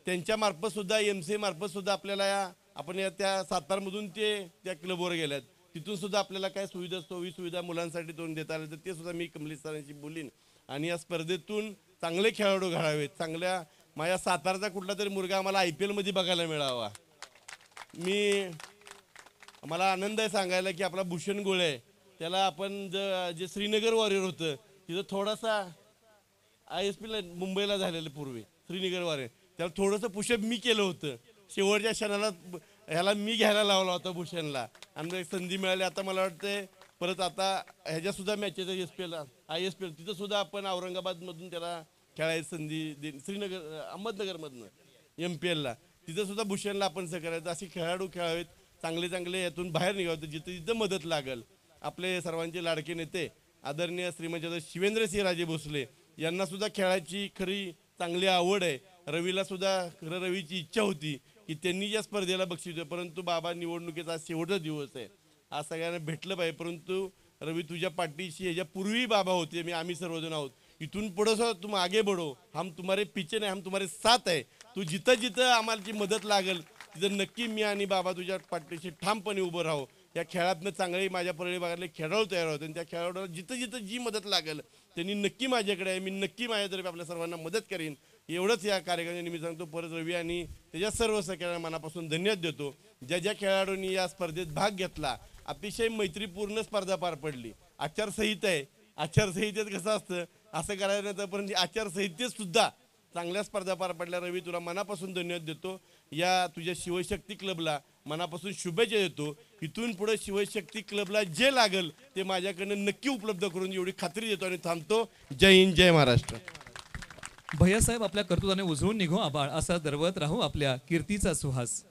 त्यांच्या मार्फत सुद्धा MC मार्फत सुद्धा आपल्याला आपण त्या सातारमधून ते त्या क्लबवर गेल्यात, तिथून सुद्धा आपल्याला काय सुविधा मुलांसाठी दोन देता आले तर ते सुद्धा मी कमलेश सरांशी बोलीन. आणि या स्पर्धेतून चांगले खेळाडू घडावेत, चांगल्या माझ्या सातारचा कुठला तरी मुलगा आम्हाला IPL मध्ये बघायला मिळावा. मला आनंद आहे सांगायला की आपला भूषण गोळे आहे, त्याला आपण जे श्रीनगर वॉरियर होतं तिथं थोडासा ISP मुंबईला झालेलं पूर्वी श्रीनगर वॉरियर, त्याला थोडंसं पुशअप मी केलं होतं. शेवटच्या क्षणाला ह्याला मी घ्यायला लावला होता भूषणला आणि संधी मिळाली. आता मला वाटतं परत आता ह्याच्या सुद्धा मॅचेस ISPL तिथं सुद्धा आपण औरंगाबादमधून त्याला खेळायची संधी श्रीनगर अहमदनगरमधनं MPLला तिथं सुद्धा भूषणला आपण करायचं. असे खेळाडू खेळावेत, चांगले यातून बाहेर निघावं जिथं जिथं मदत लागल. आपले सर्वांचे लाडके नेते आदरणीय श्रीमंत शिवेंद्रसिंह राजे भोसले यांना सुद्धा खेळाची खरी चांगली आवड आहे. रवीला सुद्धा खरं रवीची इच्छा होती की त्यांनी या स्पर्धेला बक्षीस द्या, परंतु बाबा निवडणुकीचा शेवटचा दिवस आहे, आज सगळ्यांना भेटलं पाहिजे. परंतु रवी तुझ्या पाठीशी ह्याच्या पूर्वी बाबा होते, आम्ही सर्वजण आहोत. इथून पुढं तुम आगे बढ़ो, हम तुम्हारे पीछे नाही, हम तुम्हारे साथ आहे. तू जिथं जिथं आम्हाला जी मदत लागेल तिथं नक्की मी आणि बाबा तुझ्या पाठीशी ठामपणे उभं राहू. या खेळातनं चांगले माझ्या परळी भागातले खेळाडू तयार होते आणि त्या खेळाडूला जिथं जिथं जी मदत लागेल त्यांनी नक्की माझ्याकडे आहे, मी नक्की माझ्यातर्फे आपल्या सर्वांना मदत करीन. एवढंच या कार्यक्रमाच्या निमित्त सांगतो. परत रवी आणि त्याच्या सर्व सगळ्यांना मनापासून धन्यवाद देतो. ज्या ज्या खेळाडूंनी या स्पर्धेत भाग घेतला, अतिशय मैत्रीपूर्ण स्पर्धा पार पडली. आचारसंहिता आहे, आचारसंहितेत कसं असतं असं करायला नंतर पण आचारसंहितेत सुद्धा चांगल्या स्पर्धा पार पडल्या. रवी तुला मनापासून धन्यवाद देतो. या तुझ्या शिवशक्ती क्लबला मनापासून शुभेच्छा देतो. इथून पुढे शिवशक्ती क्लबला जे लागल ते माझ्याकडनं नक्की उपलब्ध करून एवढी खात्री देतो आणि थांबतो. जय हिंद, जय महाराष्ट्र. भैयासाहेब आपल्या कर्तृत्वाने उजळून निघो आबाळ, असा दरवळत राहू आपल्या कीर्तीचा सुहास.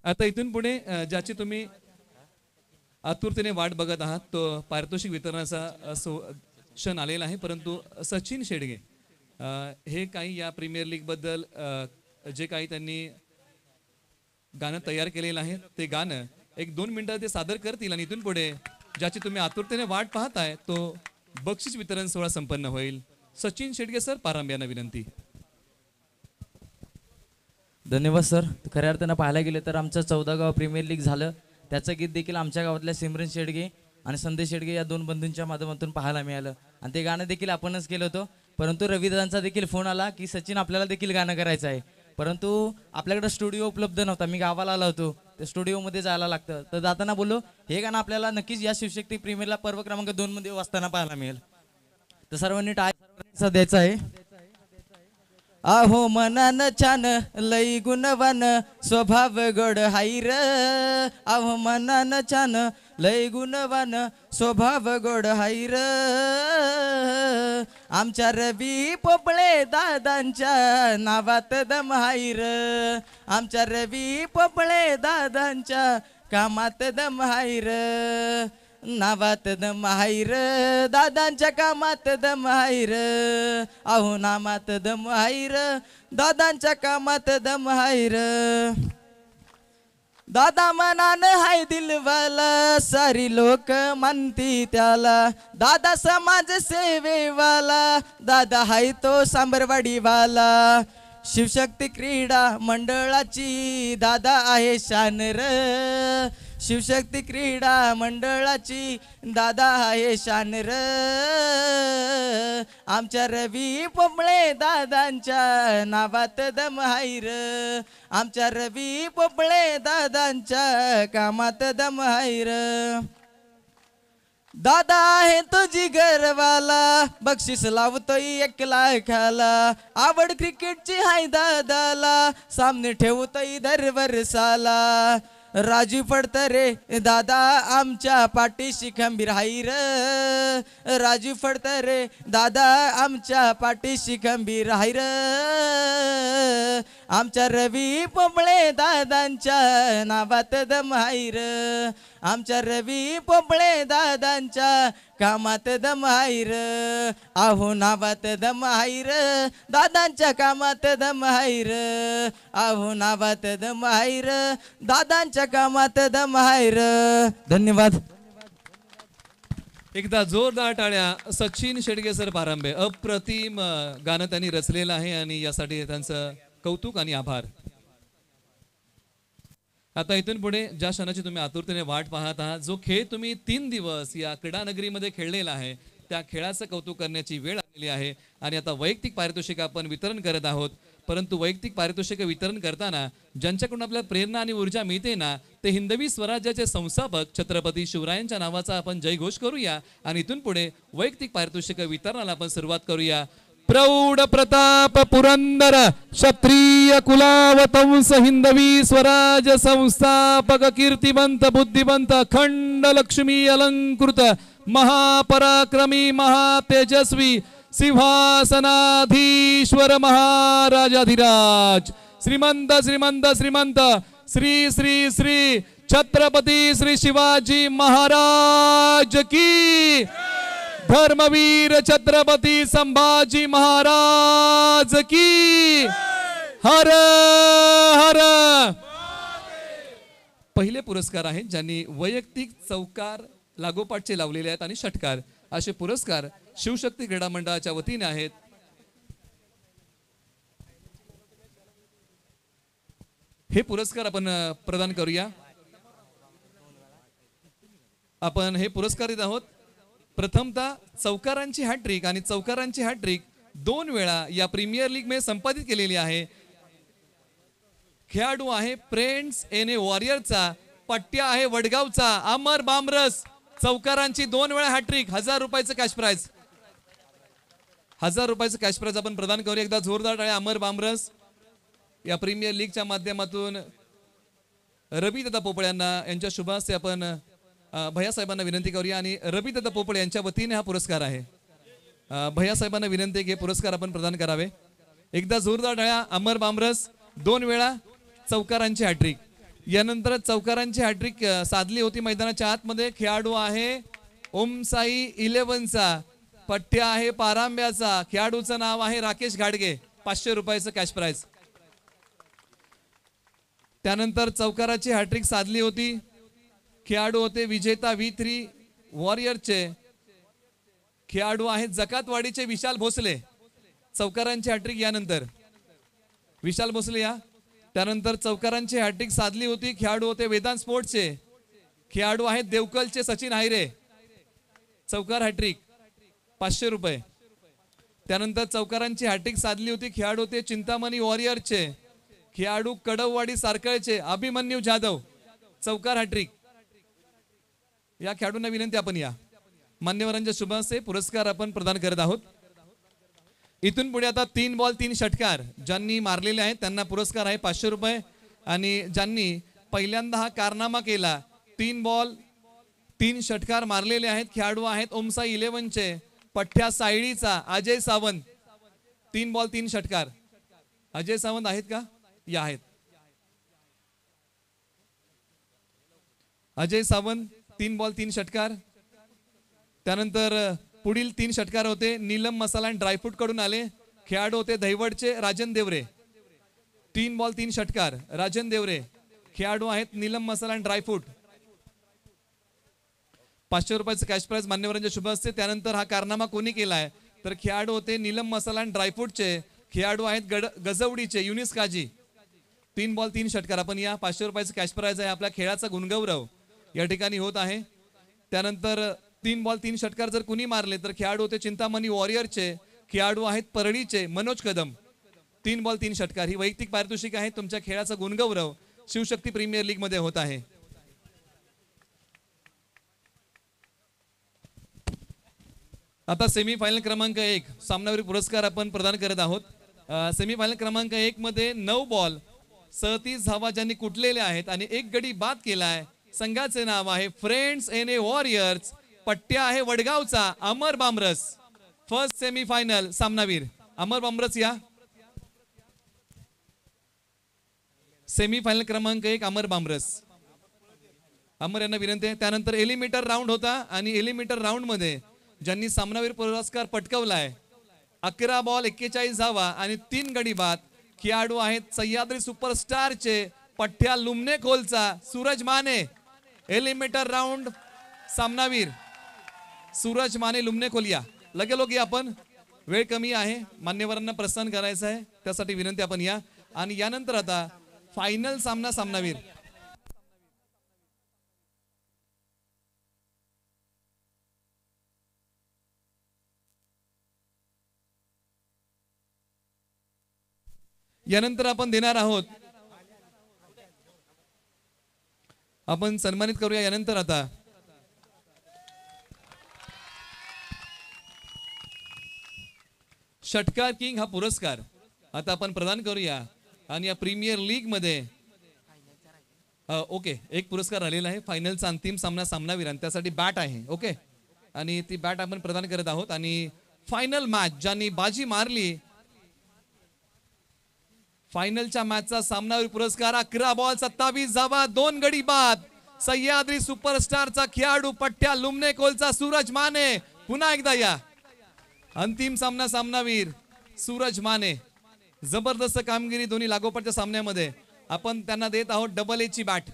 आता इथून पुढे ज्याची तुम्ही आतुरतेने वाट बघत आहात तो पारितोषिक वितरणाचा क्षण आलेला आहे. परंतु सचिन शेडगे हे काही या प्रीमियर लीग बद्दल जे काही त्यांनी गाणं तयार केलेलं आहे ते गाणं 1-2 मिनिटात ते सादर करतील आणि इथून पुढे ज्याची तुम्ही आतुरतेने वाट पाहताय तो बक्षीस वितरण सोहळा संपन्न होईल. सचिन शेडगे सर, पारंब्या यांना विनंती. धन्यवाद सर. खऱ्या अर्थानं पाहायला गेलं तर आमचं 14 गाव प्रीमियर लीग झालं. त्याचं गीत देखील आमच्या गावातल्या सिमरन शेडगे आणि संदेश शेडगे या 2 बंधूंच्या माध्यमातून पाहायला मिळालं आणि ते गाणं देखील आपणच केलं होतं. परंतु रविदादांचा देखील फोन आला की सचिन आपल्याला देखील गाणं करायचं आहे. परंतु आपल्याकडे स्टुडिओ उपलब्ध नव्हता. मी गावाला आलो होतो, त्या स्टुडिओमध्ये जायला लागतं. तर जाताना बोललो हे गाणं आपल्याला नक्कीच या शिवशक्ती प्रीमियरला पर्व क्रमांक 2 मध्ये वाचताना पाहायला मिळेल. तर सर्वांनी टाळ्या द्यायचा आहे. आहो मनान छान लई गुणवान स्वभाव गोड हाईर. आहो मनान छान लई गुणवान स्वभाव गोड हाईर. आमच्या रवी पोपळे दादांच्या नावात दम हाईर. आमच्या रवी पोपळे दादांच्या कामात दम हाईर. नावात दम हाईर. दादांच्या कामात दम हाईर. अहो नामात दम हाईर. दादांच्या कामात दम हाईर. दादा मनान हाय दिलवाला सारी लोक मानती त्याला. दादा समाज सेवेवाला. दादा हाय तो सांबरवाडीवाला. शिवशक्ती क्रीडा मंडळाची दादा आहे शान र. शिवशक्ती क्रीडा मंडळाची दादा आहे शान र. आमच्या रवी पोपळे दादांच्या नावात दम हाईर. आमच्या रवी पोपळे दादांच्या कामात दम हाईर. दादा आहे तो जिगरवाला. बक्षीस लावतोय 1 लाखाला. आवड क्रिकेटची हाय दादाला. सामने ठेवतोय दर वर्षाला. राजू फडतरे दादा आमच्या पाठीशी खंबीर हाईर. राजू फडतरे दादा आमच्या पाठीशी खंबीर हाईर. आमच्या रवी पोपळे दादांच्या नावात दम हाईर. आमच्या रवी पोपळे दादांच्या कामात दम हाईर. आहो नावात दम हाईर. दादांच्या कामात दम हाईर. आहो नावात दम हाईर. दादांच्या कामात दम हाईर. धन्यवाद. एकदा जोरदार टाळ्या. सचिन शेडगे सर, पारंबे. अप्रतिम गाणं त्यांनी रचलेलं आहे आणि यासाठी त्यांचं कौतुक आणि आभार. आता इथून पुढे ज्या क्षणाची तुम्ही आतुरतेने वाट पाहत आहात, जो खेळ तुम्ही 3 दिवस या क्रीडा नगरीमध्ये खेळलेला आहे, त्या खेळाचं कौतुक करण्याची वेळ आलेली आहे. आणि आता वैयक्तिक पारितोषिक आपण वितरण करत आहोत. परंतु वैयक्तिक पारितोषिक वितरण करताना ज्यांच्याकडून आपल्याला प्रेरणा आणि ऊर्जा मिळते ना, ते हिंदवी स्वराज्याचे संस्थापक छत्रपती शिवरायांच्या नावाचा आपण जयघोष करूया आणि इथून पुढे वैयक्तिक पारितोषिक वितरणाला आपण सुरुवात करूया. प्रौढ प्रताप पुरंदर क्षत्रिय कुलावतंस हिंदवी स्वराज संस्थापक कीर्तिवंत बुद्धिवंत अखंड लक्ष्मी अलंकृत महापराक्रमी महातेजस्वी सिंहासनाधीश्वर महाराजाधिराज श्रीमंत श्रीमंत श्रीमंत श्री श्री श्री छत्रपती श्री शिवाजी महाराज की. धर्मवीर छत्रपती संभाजी महाराज की. हर हर. पहिले पुरस्कार आहेत ज्यांनी वैयक्तिक चौकार लागोपाठचे लावलेले आहेत आणि षटकार असे पुरस्कार शिवशक्ती क्रीडा मंडळाच्या वतीने आहेत. हे पुरस्कार आपण प्रदान करूया. आपण हे पुरस्कार देत आहोत. प्रथमतः चौकारांची हॅट्रिक आणि चौकारांची हॅट्रिक 2 वेळा या प्रीमियर लीग मध्ये संपादित केलेली आहे. खेळाडू आहे फ्रेंड्स एन वॉरियरचा. पट्ट्या आहे वडगावचा अमर बामरस. चौकारांची 2 वेळा हॅट्रिक. 1000 रुपयाचं कॅश प्राइज. 1000 रुपयाचं कॅश प्राइज आपण प्रदान करूया. एकदा जोरदार टाळ्या. अमर बामरस या प्रीमियर लीगच्या माध्यमातून रविदादा पोपळे यांच्या शुभ हस्ते आपण भैया साहेबांना विनंती करूया आणि रविदादा पोपळे यांच्या वतीने हा पुरस्कार आहे. भैया साहेबांना विनंती की पुरस्कार आपण प्रदान करावे. एकदा जोरदार टाळ्या. अमर बामरस 2 वेळा चौकारांची हॅट्रिक. यानंतर चौकारांची हॅट्रिक साधली होती मैदानाच्या आतमध्ये. खेळाडू आहे ओमसाई 11चा, पट्ट्या आहे पारांब्याचा. खेळाडूचं नाव आहे राकेश घाडगे. 500 रुपयाचं कॅश प्राइज. त्यानंतर चौकाराची हॅट्रिक साधली होती. खेळाडू होते विजेता V3 वॉरियरचे. खेळाडू आहेत जकातवाडीचे विशाल भोसले. चौकारांची हॅट्रिक यानंतर विशाल भोसले या. त्यानंतर चौकारांची हॅट्रिक साधली होती. खेळाडू होते वेदांत स्पोर्ट्सचे. खेळाडू आहेत देवकलचे सचिन हायरे. चौकार हॅट्रिक 500 रुपये. त्यानंतर चौकारांची हॅट्रिक साधली होती. खेळाडू होते चिंतामणी वॉरियरचे. खेळाडू कडववाडी सारकळचे अभिमन्यू जाधव. चौकार हॅट्रिक. या खेळाडूंना विनंती आपण या. मान्यवरांच्या शुभ हस्ते पुरस्कार आपण प्रदान करत आहोत. इथून पुढे आता 3 बॉल 3 षटकार ज्यांनी मारलेले आहेत त्यांना पुरस्कार आहे 500 रुपये. आणि ज्यांनी पहिल्यांदा हा कारनामा केला 3 बॉल 3 षटकार मारलेले आहेत. खेळाडू आहेत ओमसाई 11चे, पठ्ठ्या सायळीचा अजय सावंत. 3 बॉल 3 षटकार. अजय सावंत आहेत का? या आहेत. अजय सावंत 3 बॉल 3 षटकार. त्यानंतर पुढील 3 षटकार होते नीलम मसाला आणि ड्रायफ्रूट कडून आले. खेळाडू होते दहिवडचे राजन देवरे. 3 बॉल 3 षटकार राजन देवरे. खेळाडू आहेत नीलम मसाला आणि ड्रायफ्रूट. 500 रुपयाचं कॅश प्राइज मान्यवरांच्या शुभ हस्ते. त्यानंतर हा कारनामा कोणी केलाय तर खेळाडू होते नीलम मसाला आणि ड्रायफ्रूटचे. खेळाडू आहेत गजवडीचे युनिस काजी. 3 बॉल 3 षटकार. आपण या 500 रुपयाचं कॅश प्राइज आहे. आपल्या खेळाचा गुणगौरव या ठिकाणी होत आहे. त्यानंतर 3 बॉल 3 षटकार जर कुणी मारले तर खेळाडू होते चिंतामणी वॉरियरचे. खेळाडू आहेत परळीचे मनोज कदम. 3 बॉल 3 षटकार. ही वैयक्तिक पारितोषिक आहे. तुमच्या खेळाचा गुणगौरव शिवशक्ती प्रीमियर लीग मध्ये होत आहे. आता सेमीफायनल क्रमांक 1 सामनावीर पुरस्कार आपण प्रदान करत आहोत. सेमीफायनल क्रमांक 1 मध्ये 9 बॉल 37 धावा ज्यांनी कुटलेले आहेत आणि 1 गडी बाद केलाय. संघाचे नाव आहे फ्रेंड्स NA वॉरियर्स. पट्ट्या आहे वडगावचा अमर बामरस. फर्स्ट सेमीफायनल सामनावीर अमर बामरस या. सेमीफायनल क्रमांक 1 अमर बामरस. अमर यांना विनंती आहे. त्यानंतर एलिमिटर राऊंड होता आणि एलिमिटर राऊंड मध्ये ज्यांनी सामनावीर पुरस्कार पटकावलाय 11 बॉल 41 धावा आणि 3 गडी बाद. खेळाडू आहेत सह्याद्री सुपरस्टारचे पठ्ठ्या लुमने खोलचा सूरज माने. एलिमिटर राऊंड सामनावीर सूरज माने लुमने खोलिया. लगे लोक या. आपण वेळ कमी आहे. मान्यवरांना प्रस्थान करायचं आहे त्यासाठी विनंती आपण या. आणि यानंतर आता फायनल सामना सामनावीर. यानंतर आपण देणार आहोत. आपण सन्मानित करूया यानंतर आता षटकार किंग हा पुरस्कार आता आपण प्रदान करूया. आणि या प्रीमियर लीग मध्ये ओके एक पुरस्कार आलेला आहे. फायनलचा अंतिम सामना सामनावीर आणि त्यासाठी बॅट आहे. ओके आणि ती बॅट आपण प्रदान करत आहोत. आणि फायनल मॅच ज्यांनी बाजी मारली फायनलच्या मॅचचा सामनावीर पुरस्कार 11 बॉल 27 धावा 2 गडी बाद. सह्याद्री सुपरस्टारचा खेळाडू पठ्ठ्या लुमने कोलचा सूरज माने. पुन्हा एकदा या. अंतिम सामना सामनावीर सूरज माने. जबरदस्त कामगिरी दोन्ही लागोपाठच्या सामन्यामध्ये. आपण त्यांना देत आहोत डबल ची बॅट.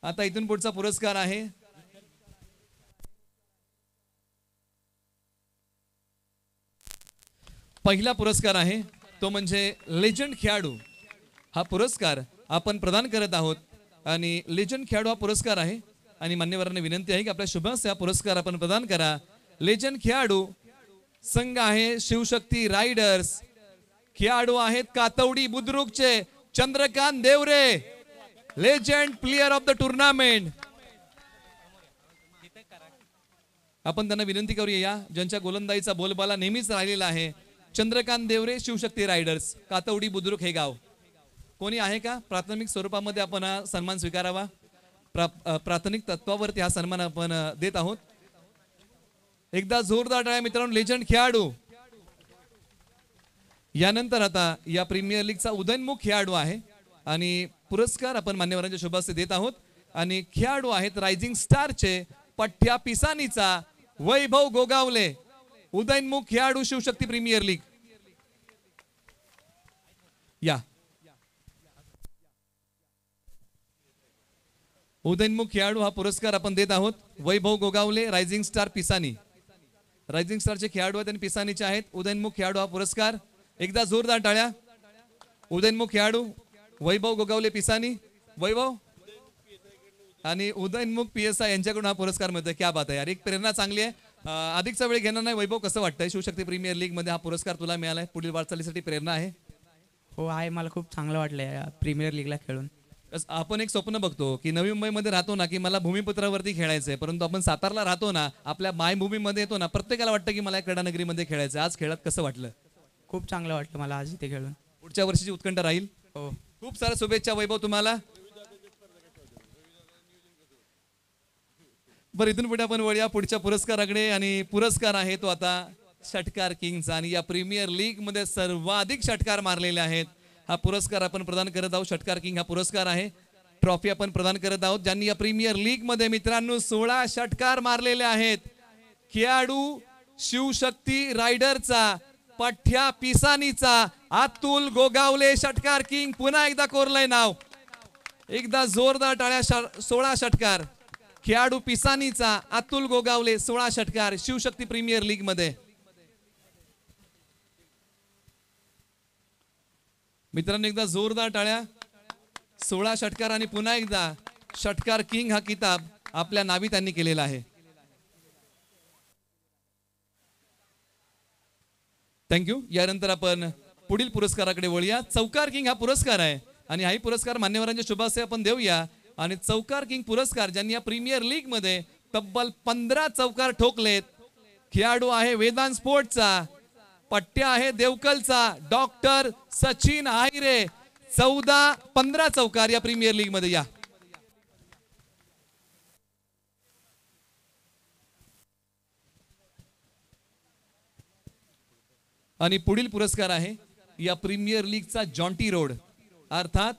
आता इथून पुढचा पुरस्कार आहे पहिला पुरस्कार आहे तो म्हणजे लेजंड खेळाडू. हा पुरस्कार आपण प्रदान करत आहोत आणि लेजंड खेळाडू हा पुरस्कार आहे. आणि मान्यवरांना विनंती आहे की आपल्या शुभ हस्ते हा पुरस्कार आपण प्रदान करा. लेजंड खेळाडू संघ आहे शिवशक्ती रायडर्स. खेळाडू आहेत कातवडी बुद्रुकचे Chandrakant Devare. Legend player of the tournament. आपण त्यांना विनंती करूया या ज्यांच्या गोलंदाजीचा बोलबाला नेहमीच राहिलेला आहे. चंद्रकांत देवरे शिवशक्ती रायडर्स कातवडी बुद्रुक हे गाव. कोणी आहे का प्राथमिक स्वरूपामध्ये आपण हा सन्मान स्वीकारावा. प्राथमिक तत्वावरती हा सन्मान आपण देत आहोत. एकदा जोरदार टाळ्या मित्रांनो. लेजंड खेळाडू. यानंतर आता या प्रीमियर लीगचा उदयनमुख खेळाडू आहे आणि पुरस्कार आपण मान्यवरांच्या शुभ हस्ते देत आहोत. आणि खेळाडू आहेत रायझिंग स्टारचे पठ्या पिसानीचा वैभव गोगावले, उदयनमुख खेळाडू शिवशक्ती प्रीमियर लीग. या उदयनमुख खेळाडू हा पुरस्कार आपण देत आहोत. वैभव गोगावले, रायझिंग स्टार पिसानी. रायझिंग स्टारचे खेळाडू आहेत आणि पिसानीचे आहेत. उदयनमुख खेळाडू हा पुरस्कार. एकदा जोरदार टाळ्या. उदयनमुख खेळाडू वैभव गोगावले पिसानी, वैभव आणि उदयनमुख PSI यांच्याकडून हा पुरस्कार मिळतोय. क्या बात आहे यार, एक प्रेरणा चांगली आहे. अधिकचा वेळ घेणार नाही. वैभव, कसं वाटतंय शिवशक्ती प्रीमियर लीग मध्ये हा पुरस्कार तुला मिळालाय, पुढील वाटचालीसाठी प्रेरणा आहे? हो आहे, मला खूप चांगलं वाटलं या प्रीमियर लीगला खेळून. आपण एक स्वप्न बघतो की नवी मुंबईमध्ये राहतो ना की मला भूमिपुत्रावरती खेळायचंय, परंतु आपण सातारला राहतो ना, आपल्या मायभूमीमध्ये येतो ना, प्रत्येकाला वाटतं की मला क्रीडानगरीमध्ये खेळायचं. आज खेळात कसं वाटलं? खूप चांगलं वाटलं मला आज इथे खेळून. पुढच्या वर्षीची उत्कंठ राहील. हो. खूप साऱ्या शुभेच्छा वैभव तुम्हाला. बरं, इथून पुढे आपण वळूया पुढच्या पुरस्काराकडे. आणि पुरस्कार आहे तो आता षटकार किंगचा. आणि या प्रीमियर लीग मध्ये सर्वाधिक षटकार मारलेले आहेत. हा पुरस्कार आपण प्रदान करत आहोत. षटकार किंग हा पुरस्कार आहे. ट्रॉफी आपण प्रदान करत आहोत ज्यांनी या प्रीमियर लीग मध्ये मित्रांनो 16 षटकार मारलेले आहेत. खेळाडू शिवशक्ती रायडरचा पठ्या पिसानीचा अतुल गोगावले, षटकार किंग. पुन्हा एकदा कोरलंय नाव. एकदा जोरदार टाळ्या. 16 षटकार. खेळाडू पिसानीचा अतुल गोगावले, 16 षटकार शिवशक्ती प्रीमियर लीग मध्ये. मित्रांनो एकदा जोरदार टाळ्या. 16 षटकार आणि पुन्हा एकदा षटकार किंग हा किताब आपल्या नावी त्यांनी केलेला आहे. थँक्यू. यानंतर आपण पुढील पुरस्काराकडे वळूया. चौकार किंग हा पुरस्कार आहे आणि हाही पुरस्कार मान्यवरांच्या शुभ हस्ते आपण देऊया. आणि चौकार किंग पुरस्कार ज्यांनी या प्रीमियर लीग मध्ये तब्बल 15 चौकार ठोकलेत. खेळाडू आहे वेदांत स्पोर्ट्सचा, पट्ट्या आहे देवकलचा डॉक्टर सचिन आहिरे. 15 चौकार या प्रीमियर लीग मध्ये. या आणि पुढील पुरस्कार आहे या प्रीमियर लीगचा जॉन्टी रोड, अर्थात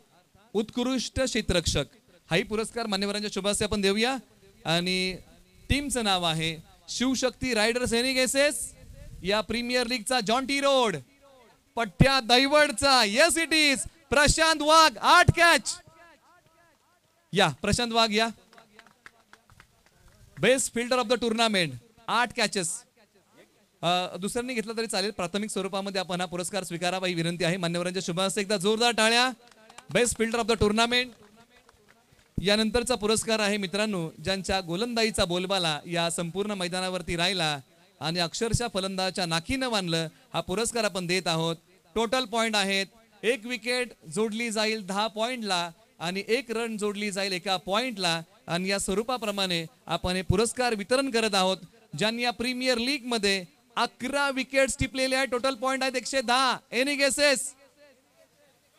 उत्कृष्ट क्षेत्ररक्षक. हाही पुरस्कार मान्यवरांच्या शुभ हस्ते आपण देऊया. आणि टीमचं नाव आहे शिवशक्ती रायडर्स एनिगेसेस. या प्रीमियर लीगचा जॉन्टी रोड पठ्या दैवडचा. Yes it is Prashant Wagh, 8 catch. या प्रशांत वाघ या. Best fielder of the tournament, 8 catches. दुसऱ्यांनी घेतला तरी चालेल, प्राथमिक स्वरूपामध्ये आपण हा पुरस्कार स्वीकारावा ही विनंती आहे मान्यवरांच्या शुभ हस्ते. एकदा जोरदार टाळ्या. Best fielder of the tournament. यानंतरचा पुरस्कार आहे मित्रांनो ज्यांच्या गोलंदाजीचा बोलबाला या संपूर्ण मैदानावरती राहिला आणि अक्षरशः फलंदाजाच्या नाकीनं बांधलं. हा पुरस्कार आपण देत आहोत. टोटल पॉइंट आहेत. 1 विकेट जोडली जाईल 10 पॉइंटला आणि 1 रन जोडली जाईल 1 पॉइंटला. आणि या स्वरूपाप्रमाणे आपण हे पुरस्कार वितरण करत आहोत ज्यांनी या प्रीमियर लीग मध्ये 11 विकेट्स टिपलेले आहेत. टोटल पॉइंट आहेत 110. एनिगेसेस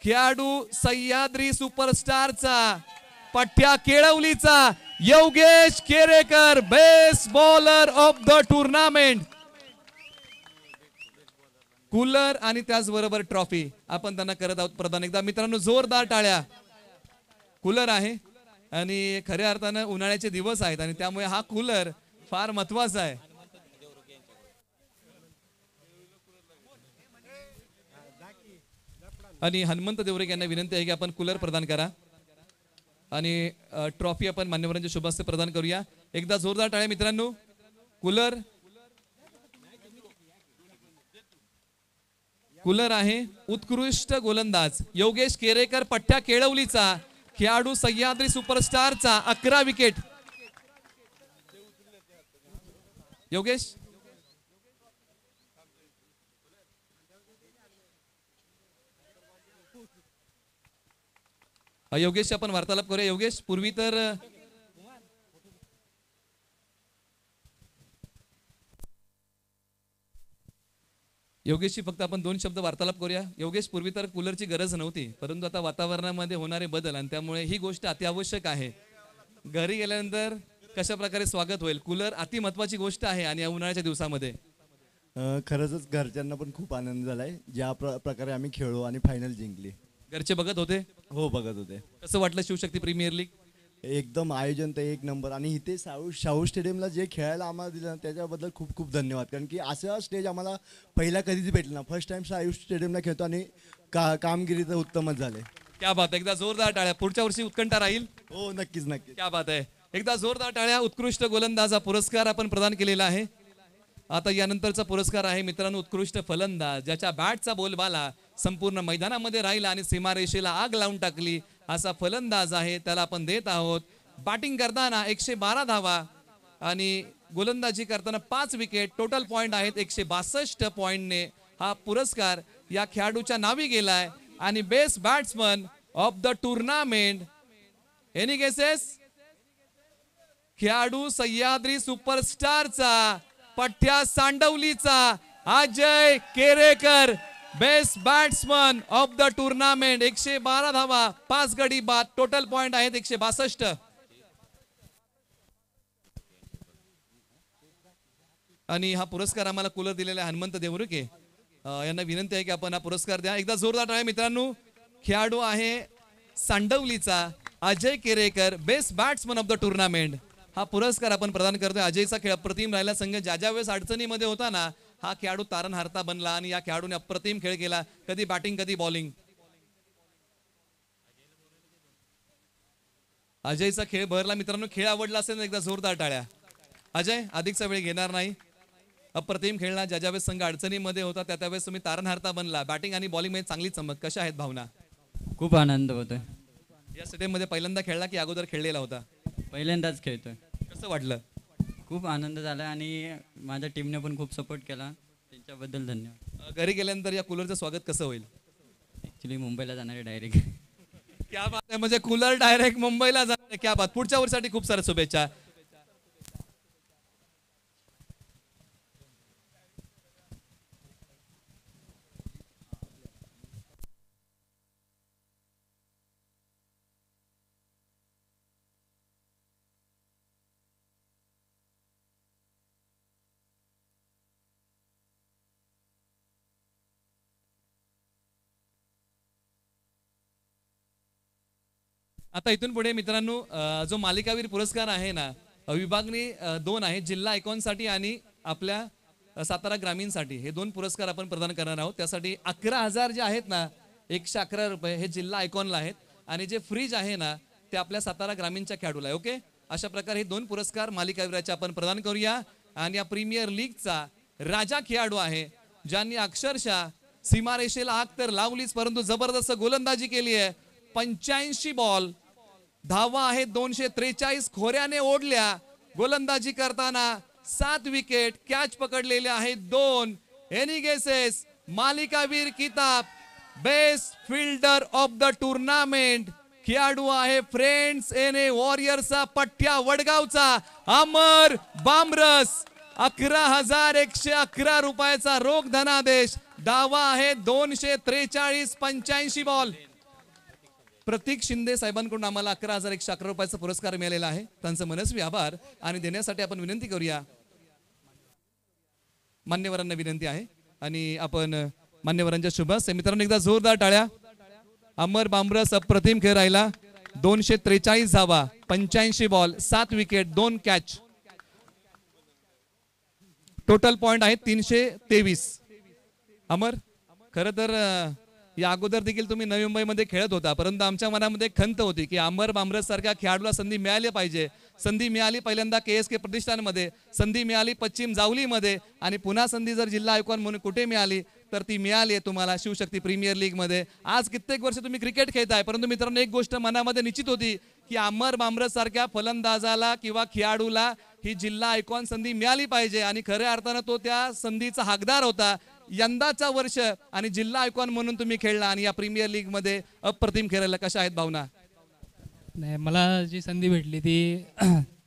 खेळाडू सह्याद्री सुपरस्टारचा पठ्या केळवलीचा Yogesh Kerekar, best bowler of the tournament. Cooler आणि त्याचबरोबर ट्रॉफी आपण त्यांना करत आहोत प्रदान. एकदा मित्रांनो जोरदार टाळ्या. कूलर आहे आणि खऱ्या अर्थानं उन्हाळ्याचे दिवस आहेत आणि त्यामुळे हा कूलर फार महत्वाचा आहे. आणि हनुमंत देवरे यांना विनंती आहे की आपण कूलर प्रदान करा आणि ट्रॉफी आपण मान्यवरांच्या शुभ हस्ते प्रदान करूया. एकदा जोरदार टाळ्या मित्रांनो. कूलर आहे उत्कृष्ट गोलंदाज योगेश केरेकर पठ्या केळवलीचा. खेळाडू सह्याद्री सुपरस्टारचा 11 विकेट. योगेश योगेश आपण वार्तालाप करूया. योगेश, पूर्वी तर योगेशची फक्त आपण 2 शब्द वार्तालाप करूया. योगेश, पूर्वी तर कूलरची गरज नव्हती, परंतु आता वातावरणामध्ये होणारे बदल आणि त्यामुळे ही गोष्ट अत्यावश्यक आहे. घरी गेल्यानंतर कशा प्रकारे स्वागत होईल? कूलर अति महत्वाची गोष्ट आहे आणि या उन्हाळ्याच्या दिवसामध्ये खरंच घरच्यांना पण खूप आनंद झालाय ज्या प्रकारे आम्ही खेळलो आणि फायनल जिंकली. घरचे बघत होते. हो बघत होते. कसं वाटलं शिवशक्ती प्रीमियर लीग? एकदम आयोजन तर एक नंबर. आणि इथे शाहू स्टेडियमला जे खेळायला आम्हाला दिलं ना त्याच्याबद्दल खूप खूप धन्यवाद. कारण की असं स्टेज आम्हाला पहिला कधीच भेटलं ना. फर्स्ट टाइम शाहू स्टेडियमला खेळतो आणि कामगिरी तर उत्तमच झाले. क्या बात आहे, एकदा जोरदार टाळ्या. पुढच्या वर्षी उत्कंठा राहील. हो नक्कीच नक्कीच. क्या बात आहे, एकदा जोरदार टाळ्या. उत्कृष्ट गोलंदाज हा पुरस्कार आपण प्रदान केलेला आहे. आता यानंतरचा पुरस्कार आहे मित्रांनो उत्कृष्ट फलंदाज, ज्याच्या बॅटचा बोलबाला संपूर्ण मैदानामध्ये राहिला आणि सीमारेषेला आग लावून टाकली असा फलंदाज आहे, त्याला आपण देत आहोत. बॅटिंग करताना 112 धावा आणि गोलंदाजी करताना 5 विकेट, टोटल पॉइंट आहेत 162 पॉइंटने हा पुरस्कार या खेळाडूच्या नावी गेलाय. आणि best batsman of the tournament, any guesses? खेळाडू सह्याद्री सुपरस्टारचा, पठ्या सांडवलीचा Ajay Kerekar, best batsman of the tournament. 112 धावा, 5 गडी बाद, टोटल पॉइंट आहेत 162. आणि हा पुरस्कार आम्हाला कूलर दिलेला आहे हनुमंत देवरुके यांना विनंती आहे की आपण हा पुरस्कार द्या. एकदा जोरदार टाळ्या मित्रांनो. खेळाडू आहे सांडवलीचा Ajay Kerekar, best batsman of the tournament. हा पुरस्कार आपण प्रदान करतोय. अजयचा खेळ अप्रतिम राहिला. संघ ज्या वेळेस अडचणीमध्ये होता ना, हा खेळाडू तारणहारता बनला आणि या खेळाडूने अप्रतिम खेळ केला. कधी बॅटिंग कधी बॉलिंग. अजयचा खेळ भरला मित्रांनो. खेळ आवडला असेल तर एकदा जोरदार टाळ्या. अजय अधिकचा वेळ घेणार नाही. अप्रतिम खेळला. ज्या वेळेस संघ अडचणीमध्ये होता त्या वेळेस तुम्ही तारणहारता बनला. बॅटिंग आणि बॉलिंग मध्ये चांगली चमक. कशा आहेत भावना? खूप आनंद होतोय. या स्टेडियम मध्ये पहिल्यांदा खेळला की अगोदर खेळलेला होता? पहिल्यांदाच खेळतोय. कसं वाटलं? खूप आनंद झाला आणि माझ्या टीमने पण खूप सपोर्ट केला, त्यांच्याबद्दल धन्यवाद. घरी गेल्यानंतर या कूलरचं स्वागत कसं होईल? ॲक्च्युली मुंबईला जाणार आहे डायरेक्ट. क्या बात आहे, म्हणजे कूलर डायरेक्ट मुंबईला जाणार आहे. क्या बात. पुढच्या वर्षासाठी खूप साऱ्या शुभेच्छा. आता इथून पुढे मित्रांनो जो मालिकावीर पुरस्कार आहे ना, विभागणी 2 आहे, जिल्हा आयकॉनसाठी आणि आपल्या सातारा ग्रामीणसाठी. हे 2 पुरस्कार आपण प्रदान करणार आहोत. त्यासाठी 11,000 जे आहेत ना, 111 रुपये हे जिल्हा आयकॉनला आहेत आणि जे फ्रीज आहे ना ते आपल्या सातारा ग्रामीणच्या खेळाडूला आहे. ओके, अशा प्रकारे हे 2 पुरस्कार मालिकावीराचे आपण प्रदान करूया. आणि या प्रीमियर लीगचा राजा खेळाडू आहे, ज्यांनी अक्षरशः सीमारेषेला आग तर लावलीच, परंतु जबरदस्त गोलंदाजी केली आहे. 85 बॉल, धावा आहेत 243, खोऱ्याने ओढल्या. गोलंदाजी करताना 7 विकेट, कॅच पकडलेले आहेत 2. Any guesses? मालिकावीर किताब, best fielder of the tournament खेळाडू आहे फ्रेंड्स एने वॉरियर्सचा, पठ्या वडगावचा अमर बामरस. 11,111 रुपयाचा रोख धनादेश. धावा आहे 243, 85 बॉल. प्रतीक शिंदे साहेबांकडून आम्हाला 11,111 रुपयाचा पुरस्कार मिळालेला आहे. त्यांचं मनस्वी आभार आणि देण्यासाठी आपण विनंती करूया. मान्यवरांना विनंती आहे आणि आपण मान्यवरांच्या शुभ हस्ते मित्रांनो एकदा जोरदार टाळ्या. अमर बामरस अप्रतिम खेळ राहिला. 243 धावा, 85 ball, 7 wicket, 2 catch, total point आहेत 323. अमर, खरं तर या अगोदर देखील तुम्ही नवी मुंबईमध्ये खेळत होता, परंतु आमच्या मनामध्ये खंत होती की अमर बामरस सारख्या खेळाडूला संधी मिळाली पाहिजे. संधी मिळाली पहिल्यांदा KSK प्रतिष्ठानमध्ये, संधी मिळाली पश्चिम जावलीमध्ये आणि पुन्हा संधी जर जिल्हा आयकॉन म्हणून कुठे मिळाली तर ती मिळाली आहे तुम्हाला शिवशक्ती प्रीमियर लीग मध्ये. आज कित्येक वर्ष तुम्ही क्रिकेट खेळताय, परंतु मित्रांनो एक गोष्ट मनामध्ये निश्चित होती की अमर बामरस सारख्या फलंदाजाला किंवा खेळाडूला ही जिल्हा आयकॉन संधी मिळाली पाहिजे आणि खऱ्या अर्थानं तो त्या संधीचा हकदार होता. यंदाचा वर्ष आणि जिल्हा आयकॉन म्हणून तुम्ही खेळला आणि या प्रीमियर लीग मध्ये अप्रतिम खेळायला. कशा आहेत भावना? नाही, मला जी संधी भेटली ती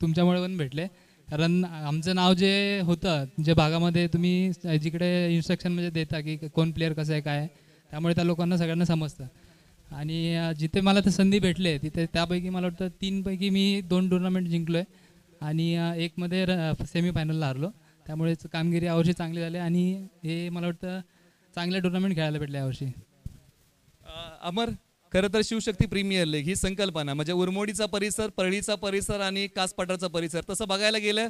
तुमच्यामुळे पण भेटले. कारण आमचं नाव जे होतं, जे भागामध्ये तुम्ही जिकडे इन्स्ट्रक्शन म्हणजे देता की कोण प्लेअर कसं आहे काय, त्यामुळे त्या लोकांना सगळ्यांना समजतं. आणि जिथे मला तर संधी भेटले तिथे त्यापैकी मला वाटतं 3 पैकी मी 2 टुर्नामेंट जिंकलो आहे आणि 1 मध्ये सेमीफायनलला हारलो. त्यामुळे कामगिरी यावर्षी चांगली झाली आणि हे मला वाटतं चांगले टुर्नामेंट खेळायला भेटले यावर्षी. अमर, खरं तर शिवशक्ती प्रीमियर लीग ही संकल्पना म्हणजे उरमोडीचा परिसर, परळीचा परिसर आणि कासपठारचा परिसर तसं बघायला गेलं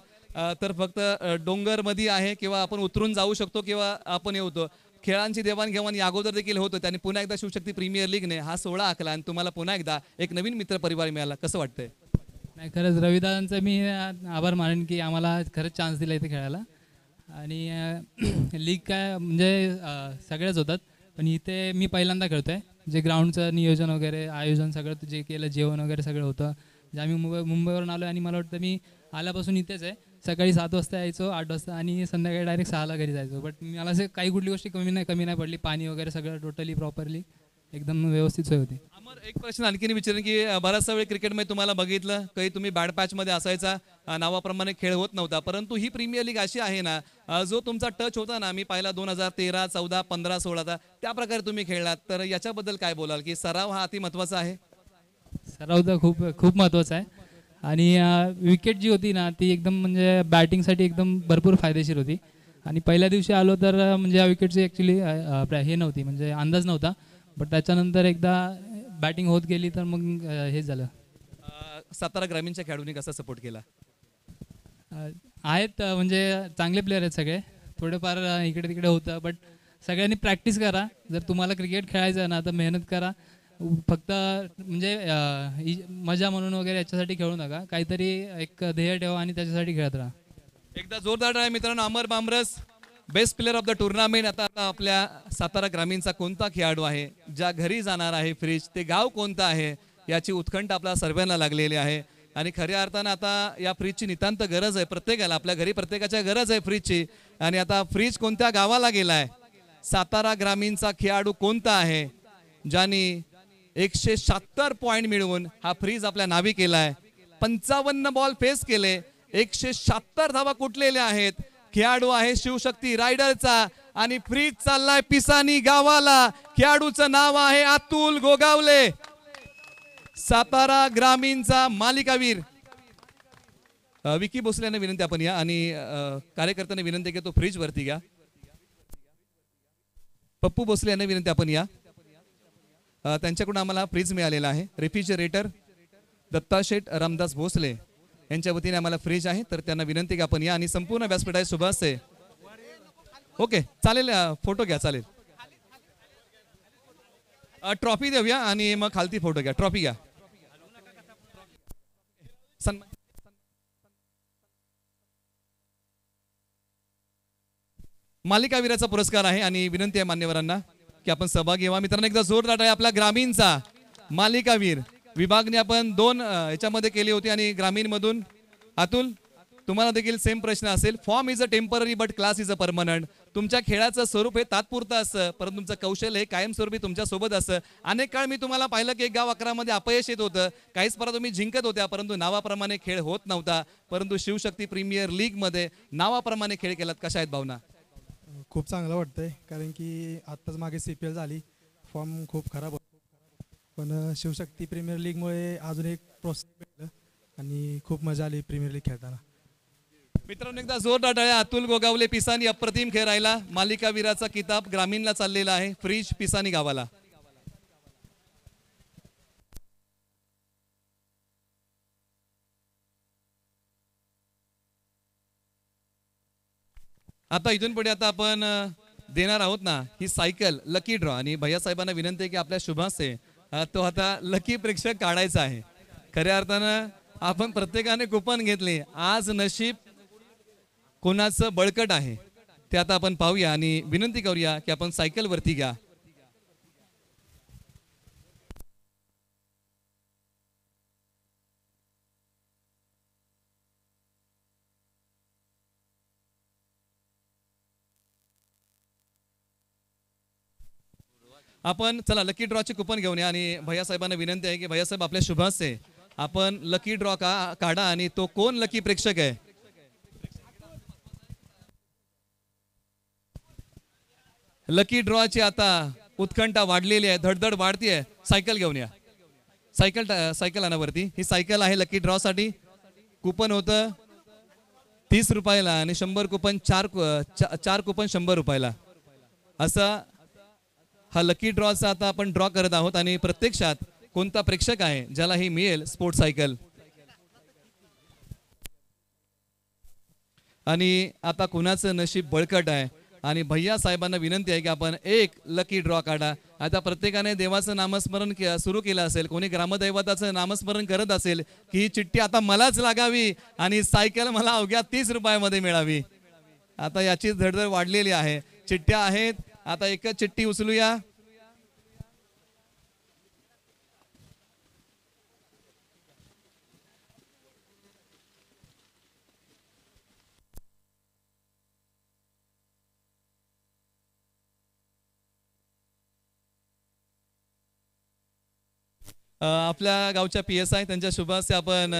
तर फक्त डोंगरमध्ये आहे किंवा आपण उतरून जाऊ शकतो किंवा आपण येतो. खेळांची देवाणघेवाण या अगोदर देखील होतं. त्यांनी पुन्हा एकदा शिवशक्ती प्रीमियर लीगने हा सोहळा आखला आणि तुम्हाला पुन्हा एकदा एक नवीन मित्र परिवार मिळाला. कसं वाटतंय? नाही, खरंच रविदादांचा मी आभार मानेन की आम्हाला खरंच चान्स दिला इथे खेळायला. आणि लीग काय म्हणजे सगळ्याच होतात, पण इथे मी पहिल्यांदा खेळतो आहे. जे ग्राउंडचं नियोजन वगैरे आयोजन सगळं जे केलं, जेवण वगैरे सगळं होतं. जे आम्ही मुंबईवरून आलो आणि मला वाटतं मी आल्यापासून इथेच आहे. सकाळी 7 वाजता यायचो, 8 वाजता आणि संध्याकाळी डायरेक्ट 6ला घरी जायचो. बट मला असं काही कुठली गोष्टी कमी नाही पडली. पाणी वगैरे सगळं टोटली प्रॉपरली एकदम व्यवस्थित सोय होती. अमर, एक प्रश्न आणखीन विचारेन की बराचसा वेळ क्रिकेटमध्ये तुम्हाला बघितलं, काही तुम्ही बॅड पॅचमध्ये असायचा, नावाप्रमाणे खेळ होत नव्हता, परंतु ही प्रीमियर लीग अशी आहे ना, जो तुमचा टच होता ना, मी पाहिला 2013, 14, 15, 16चा, त्या प्रकारे तुम्ही खेळलात, तर याच्याबद्दल काय बोलाल की सराव हा अति महत्त्वाचा आहे? सराव तर खूप खूप महत्त्वाचा आहे. आणि विकेट जी होती ना ती एकदम म्हणजे बॅटिंगसाठी एकदम भरपूर फायदेशीर होती. आणि पहिल्या दिवशी आलो तर म्हणजे या विकेटची ॲक्च्युली हे नव्हती, म्हणजे अंदाज नव्हता. बट त्याच्यानंतर एकदा बॅटिंग होत गेली तर मग हे झालं. सातारा ग्रामीणच्या खेळाडूंनी कसा सपोर्ट केला? आहेत म्हणजे चांगले प्लेयर आहेत सगळे. थोडेफार इकडे तिकडे होतं, बट सगळ्यांनी प्रॅक्टिस करा. जर तुम्हाला क्रिकेट खेळायचं आहे ना तर मेहनत करा. फक्त म्हणजे मजा म्हणून वगैरे याच्यासाठी खेळू नका. काहीतरी एक ध्येय ठेवा आणि त्याच्यासाठी खेळत राहा. एकदा जोरदार आहे मित्रांनो. Amar Bamras, best player of the tournament. आता आपल्या सातारा ग्रामीणचा कोणता खेळाडू आहे, ज्या घरी जाणार आहे फ्रीज, ते गाव कोणतं आहे याची उत्कंठ आपल्या सर्वांना लागलेली आहे. आणि खऱ्या अर्थानं आता या फ्रीजची नितांत गरज आहे प्रत्येकाला. आपल्या घरी प्रत्येकाच्या गरज आहे फ्रीजची. आणि आता फ्रीज कोणत्या गावाला गेलाय? सातारा ग्रामीणचा खेळाडू कोणता आहे ज्याने 176 पॉइंट मिळवून हा फ्रीज आपल्या नावी केलाय? 55 बॉल फेस केले, 176 धावा कुठलेल्या आहेत. खेळाडू आहे शिवशक्ती रायडरचा आणि फ्रीज चाललाय पिसानी गावाला. खेळाडूचं नाव आहे अतुल गोगावले, सातारा ग्रामीणचा मालिकावीर. विकी भोसले यांना विनंती आपण या आणि कार्यकर्त्यांना विनंती की तो फ्रीज वरती घ्या. पप्पू भोसले यांना विनंती आपण या. त्यांच्याकडून आम्हाला फ्रीज मिळालेला आहे. रेफ्रिजरेटर दत्ता शेठ रामदास भोसले यांच्या वतीने आम्हाला फ्रीज आहे, तर त्यांना विनंती की आपण या आणि संपूर्ण व्यासपीठ आहे सुभाष आहे. ओके चालेल, फोटो घ्या चालेल. ट्रॉफी देऊया आणि मग खालती फोटो घ्या. ट्रॉफी घ्या. मालिकावीराचा पुरस्कार आहे आणि विनंती आहे मान्यवरांना की आपण सहभागी व्हा. मित्रांनो एकदा जोरदार आहे आपला ग्रामीणचा मालिकावीर. विभागणी आपण 2 याच्यामध्ये केली होती आणि ग्रामीण मधून अतुल तुम्हाला देखील सेम प्रश्न असेल. Form is a temporary but class is a permanent. तुमच्या खेळाचं स्वरूप हे तात्पुरतं असतं, परंतु तुमचं कौशल्य हे कायमस्वरूपी तुमच्या सोबत असतं. अनेक काळ मी तुम्हाला पाहिलं की 1 गाव 11 मध्ये अपयश येत होतं, काही स्पर्धा तुम्ही जिंकत होत्या, परंतु नावाप्रमाणे खेळ होत नव्हता. परंतु शिवशक्ती प्रीमियर लीग मध्ये नावाप्रमाणे खेळ केलात. कशा आहेत भावना? खूप चांगलं वाटतंय, कारण की आत्ताच मागे CPL झाली, फॉर्म खूप खराब होता, पण शिवशक्ती प्रीमियर लीगमुळे अजून एक प्रोत्साहन भेटलं आणि खूप मजा आली प्रीमियर लीग खेळताना. मित्रांनो एकदा जोरदार टाळ्या. अतुल गोगावले पिसानी अप्रतिम खेळ राहिला. मालिकावीराचा किताब ग्रामीणला चाललेला आहे, फ्रीज पिसानी गावाला. आता इथून पुढे आता आपण देणार आहोत ना ही सायकल लकी ड्रॉ. आणि भैया साहेबांना विनंती आहे की आपल्या शुभासे तो आता लकी प्रेक्षक काढायचा आहे. खऱ्या अर्थानं आपण प्रत्येकाने कुपन घेतले. आज नशीब कोणाचं बळकट आहे ते आता आपण पाहूया आणि विनंती करूया की आपण सायकल वरती घ्या. आपण चला लकी ड्रॉचे कुपन घेऊन या आणि भैया साहेबांना विनंती आहे की भैया साहेब आपल्या शुभासे आपण लकी ड्रॉ काढा आणि तो कोण लकी प्रेक्षक आहे. लकी ड्रॉची आता उत्कंठा वाढलेली आहे, धडधड वाढतीये. सायकल घेऊन या. सायकल आणा ही सायकल आहे लकी ड्रॉ साठी. कुपन होतं 30 रुपयाला आणि 100 कुपन 4 कुपन 100 रुपयाला. असं हा लकी ड्रॉचा आता आपण ड्रॉ करत आहोत आणि प्रत्यक्षात कोणता प्रेक्षक आहे ज्याला ही मिळेल स्पोर्ट सायकल. आणि आता कुणाचं नशीब बळकट आहे आणि भैया साहेबांना विनंती आहे की आपण एक लकी ड्रॉ काढा. आता प्रत्येकाने देवाचं नामस्मरण सुरू केलं असेल, कोणी ग्रामदैवताचं नामस्मरण करत असेल की ही चिठ्ठी आता मलाच लागावी आणि सायकल मला अवघ्या 30 रुपयामध्ये मिळावी. आता याची धडधड वाढलेली आहे. चिठ्ठ्या आहेत, आता एकच चिठ्ठी उचलूया. आपल्या गावच्या PSI त्यांच्या शुभ हस्ते आपण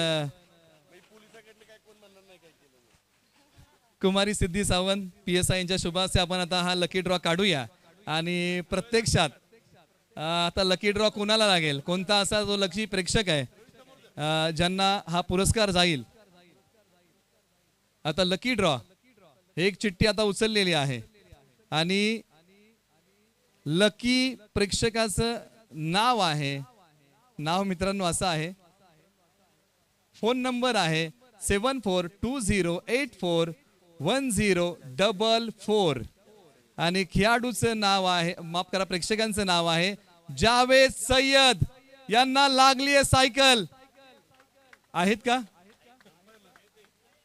कुमारी सिद्धी सावंत PSI यांच्या शुभ हस्ते आपण आता हा लकी ड्रॉ काढूया. आणि प्रत्यक्षात आता लकी ड्रॉ कोणाला लागेल, कोणता असा जो लकी प्रेक्षक आहे ज्यांना हा पुरस्कार जाईल. आता लकी ड्रॉ एक चिठ्ठी आता उचललेली आहे आणि लकी प्रेक्षकाचं नाव आहे, नाव मित्रांनो असं आहे, फोन नंबर आहे 7420841044 आणि खेळाडूचं नाव आहे, माफ करा, प्रेक्षकांचं नाव आहे जावेद सय्यद. यांना लागली आहे सायकल. आहेत का?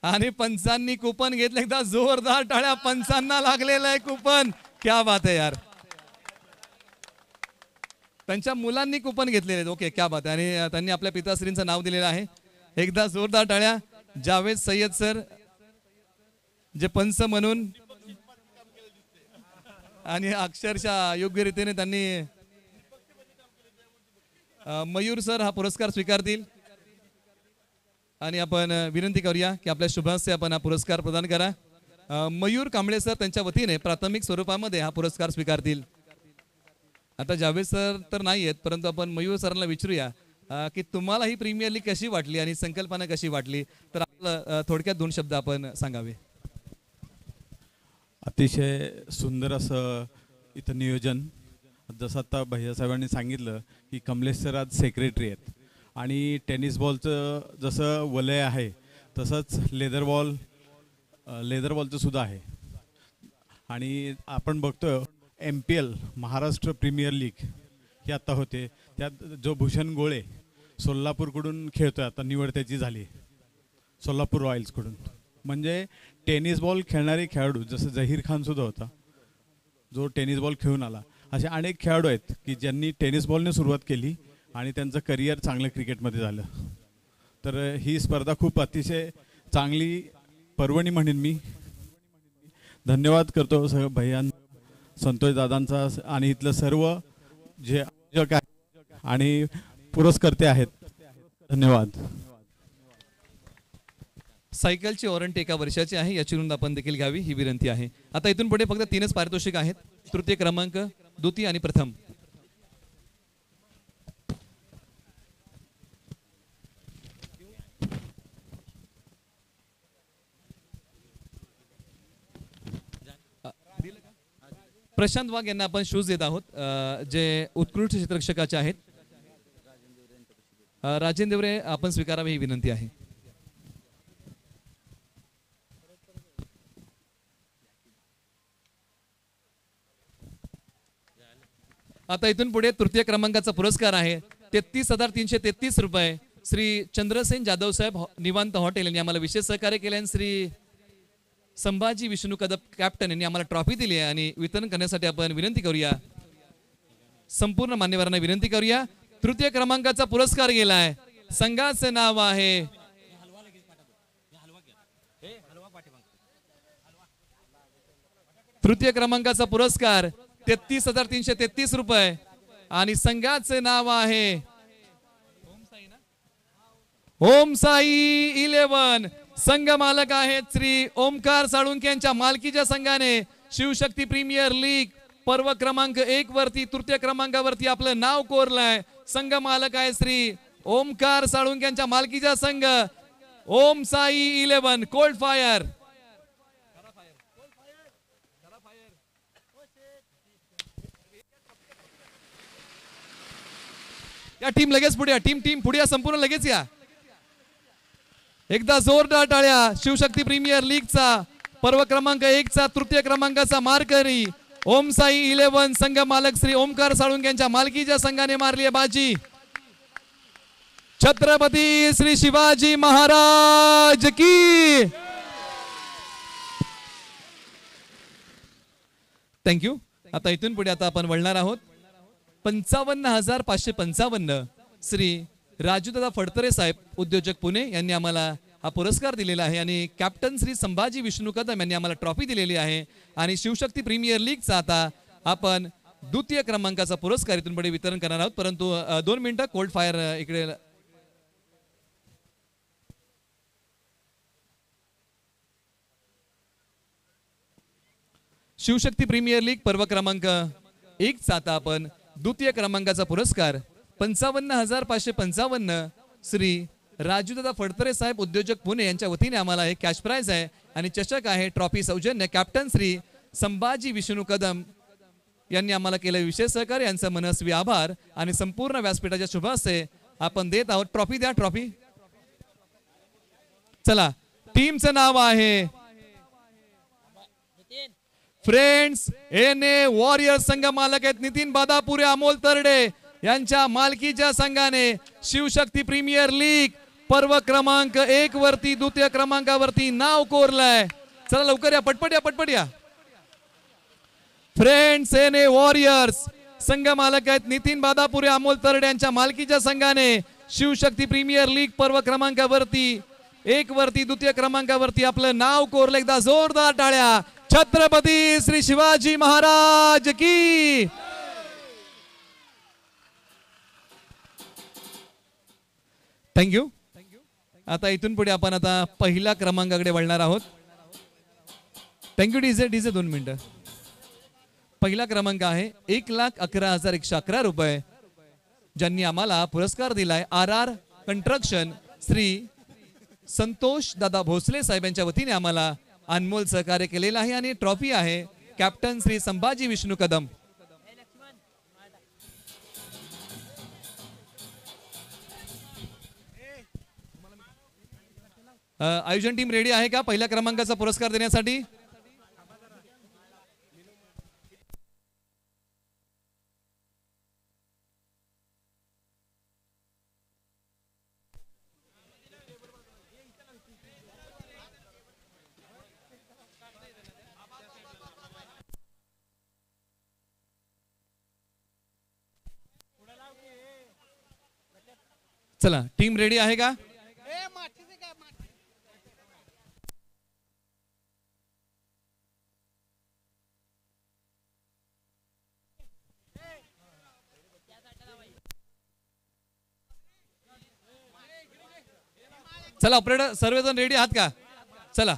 आणि पंचांनी कुपन घेतलं, एकदा जोरदार टाळ्या. पंचांना लागलेलं आहे कुपन. क्या बात आहे यार. त्यांच्या मुलांनी कुपन घेतलेले आहेत. ओके, क्या बात आहे. आणि त्यांनी आपल्या पिताश्रींचं नाव दिलेलं आहे. एकदा जोरदार टाळ्या. जावेद सय्यद सर जे पंच म्हणून आणि अक्षरशः योग्य रीतीने त्यांनी मयूर सर हा पुरस्कार स्वीकारतील आणि आपण विनंती करूया की आपल्या शुभ हस्ते आपण हा पुरस्कार प्रदान करा. मयूर कांबळे सर त्यांच्या वतीने प्राथमिक स्वरूपामध्ये हा पुरस्कार स्वीकारतील. आता जावेद सर तर नाही आहेत, परंतु आपण मयूर सरांना विचारूया की तुम्हाला ही प्रीमियर लीग कशी वाटली आणि संकल्पना कशी वाटली. तर आपलं थोडक्यात 2 शब्द आपण सांगावे. अतिशय सुंदर असं इथं नियोजन. जसं आता भैयासाहेबांनी सांगितलं की कमलेश सर आज सेक्रेटरी आहेत आणि टेनिस बॉलचं जसं वलय आहे तसंच लेदर बॉलचं सुद्धा आहे. आणि आपण बघतो MPL महाराष्ट्र प्रीमियर लीग ही आत्ता होते, त्यात जो भूषण गोळे सोलापूरकडून खेळतोय, आता निवड त्याची झाली सोलापूर रॉयल्सकडून. म्हणजे टेनिस बॉल खेळणारे खेळाडू जसं जहीर खान सुद्धा होता जो टेनिस बॉल खेळून आला. असे अनेक खेळाडू आहेत की ज्यांनी टेनिस बॉलने सुरुवात केली आणि त्यांचं करिअर चांगलं क्रिकेटमध्ये झालं. तर ही स्पर्धा खूप अतिशय चांगली पर्वणी म्हणेन मी. धन्यवाद करतो सगळं भैया, संतोष दादांचा आणि इथलं सर्व जे आयोजक आहेत आणि पुरस्कर्ते आहेत. धन्यवाद. सायकलची वॉरंटी 1 वर्षाची आहे, याची नोंद आपण देखील घ्यावी ही विनंती आहे. आता इथून पुढे फक्त 3च पारितोषिक आहेत, तृतीय क्रमांक, द्वितीय आणि प्रथम. प्रशांत वाघ यांना आपण शूज देत आहोत जे उत्कृष्ट क्षेत्ररक्षकाचे आहेत. राजेंद्र देवरे आपण स्वीकारावे ही विनंती आहे. आता इथून पुढे तृतीय क्रमांकाचा पुरस्कार आहे 33,333 रुपये. श्री चंद्रसेन जाधव साहेब निवांत हॉटेल यांनी आम्हाला विशेष सहकार्य केले आणि श्री संभाजी विष्णू कदम कॅप्टन यांनी आम्हाला ट्रॉफी दिली आहे आणि वितरण करण्यासाठी आपण विनंती करूया, संपूर्ण मान्यवरांना विनंती करूया. तृतीय क्रमांकाचा पुरस्कार गेलाय, संघाचं नाव आहे तृतीय क्रमांकाचा पुरस्कार 33,333 रुपये आणि संघाचं नाव आहे ओम साई 11. संघ मालक आहेत श्री ओमकार साळुंके यांच्या मालकीच्या संघाने शिवशक्ती प्रीमियर लीग पर्व क्रमांक 1 वरती तृतीय क्रमांकावरती आपलं नाव कोरलंय. संघ मालक आहे श्री ओमकार साळुंके यांच्या मालकीचा संघ ओम साई 11 कोल्ड फायर. या टीम लगेच पुढे या. टीम पुढे या, संपूर्ण लगेच या. एकदा जोरदार टाळ्या. शिवशक्ती प्रीमियर लीगचा पर्व क्रमांक 1चा तृतीय क्रमांकाचा मारकरी ओम साई 11 संघ मालक श्री ओमकार साळुंके यांच्या मालकीच्या संघाने मारली आहे बाजी. छत्रपती श्री शिवाजी महाराज की. थँक्यू. आता इथून पुढे आता आपण वळणार आहोत. 55,555 श्री राजूदादा फडतरे साहेब उद्योजक पुणे यांनी आम्हाला हा पुरस्कार दिलेला आहे आणि कॅप्टन श्री संभाजी विष्णू कदम यांनी आम्हाला ट्रॉफी दिलेली आहे. आणि शिवशक्ती प्रीमियर लीगचा आता आपण द्वितीय क्रमांकाचा पुरस्कार इथून पुढे वितरण करणार आहोत. परंतु 2 मिनिटं कोल्ड फायर इकडे. शिवशक्ती प्रीमियर लीग पर्व क्रमांक 1चा आता आपण द्वितीय क्रमांकाचा पुरस्कार 55,555 श्री राजूदादा फडतरे साहेब उद्योजक पुणे यांच्या वतीने आम्हाला हे कॅश प्राइज आहे आणि चषक आहे. ट्रॉफी सौजन्य कॅप्टन श्री संभाजी विष्णू कदम यांनी आम्हाला केले विशेष सहकार्य. यांचा मनस्वी आभार आणि संपूर्ण व्यासपीठाच्या शुभाशय आपण देत आहोत. ट्रॉफी द्या. ट्रॉफी. चला, टीमचं नाव आहे फ्रेंड्स एने वॉरियर. संघ मालक आहेत नितीन बादापुरे, अमोल तरडे यांच्या मालकीच्या संघाने शिवशक्ती प्रीमियर लीग पर्व क्रमांक 1 वरती द्वितीय क्रमांकावरती नाव कोरलंय. चला लवकर या, पटपट या. फ्रेंड्स एने वॉरियर्स संघ मालक आहेत नितीन बादापुरे, अमोल तरडे यांच्या मालकीच्या संघाने शिवशक्ती प्रीमियर लीग पर्व क्रमांकावरती 1 वरती द्वितीय क्रमांकावरती आपलं नाव कोरलं. एकदा जोरदार टाळ्या. छत्रपती श्री शिवाजी महाराज की. थँक्यू. आता इथून पुढे आपण आता पहिल्या क्रमांकाकडे वळणार आहोत. थँक्यू. डीजे 2 मिनिटं. पहिला क्रमांक आहे 1,11,111 रुपये ज्यांनी आम्हाला पुरस्कार दिलाय RR कंस्ट्रक्शन श्री संतोष दादा भोसले साहेब यांच्या वतीने आम्हाला अनमोल सहकार्य केलेलं आहे आणि ट्रॉफी आहे कॅप्टन श्री संभाजी विष्णू कदम. आयोजन टीम रेडी आहे का पहिल्या क्रमांकाचा पुरस्कार देण्यासाठी? चला, टीम रेडी आहे का? चला ऑपरेटर सर्वजण रेडी आहात का? चला.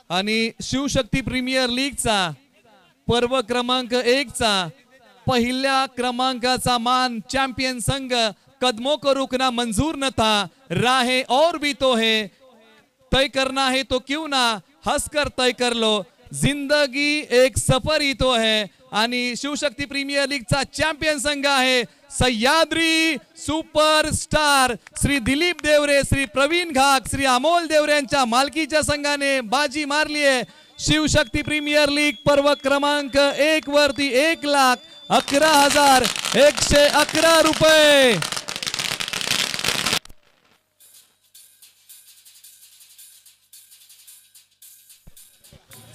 आणि शिवशक्ती प्रीमियर लीगचा पर्व क्रमांक 1चा पहिल्या क्रमांकाचा मान चॅम्पियन संघ कदमों को रुकना मंजूर न था, राहे और भी तो है, तय करना है तो क्यों ना हंसकर तय कर लो, जिंदगी एक सफर ही तो है. आणि शिवशक्ती प्रीमियर लीगचा चॅम्पियन संघ आहे सह्याद्री सुपरस्टार श्री दिलीप देवरे, श्री प्रवीण घाग, श्री अमोल देवरे यांच्या मालकीच्या संघाने बाजी मारली आहे. शिवशक्ती प्रीमियर लीग पर्व क्रमांक 1 वरती 1,11,111 रुपये.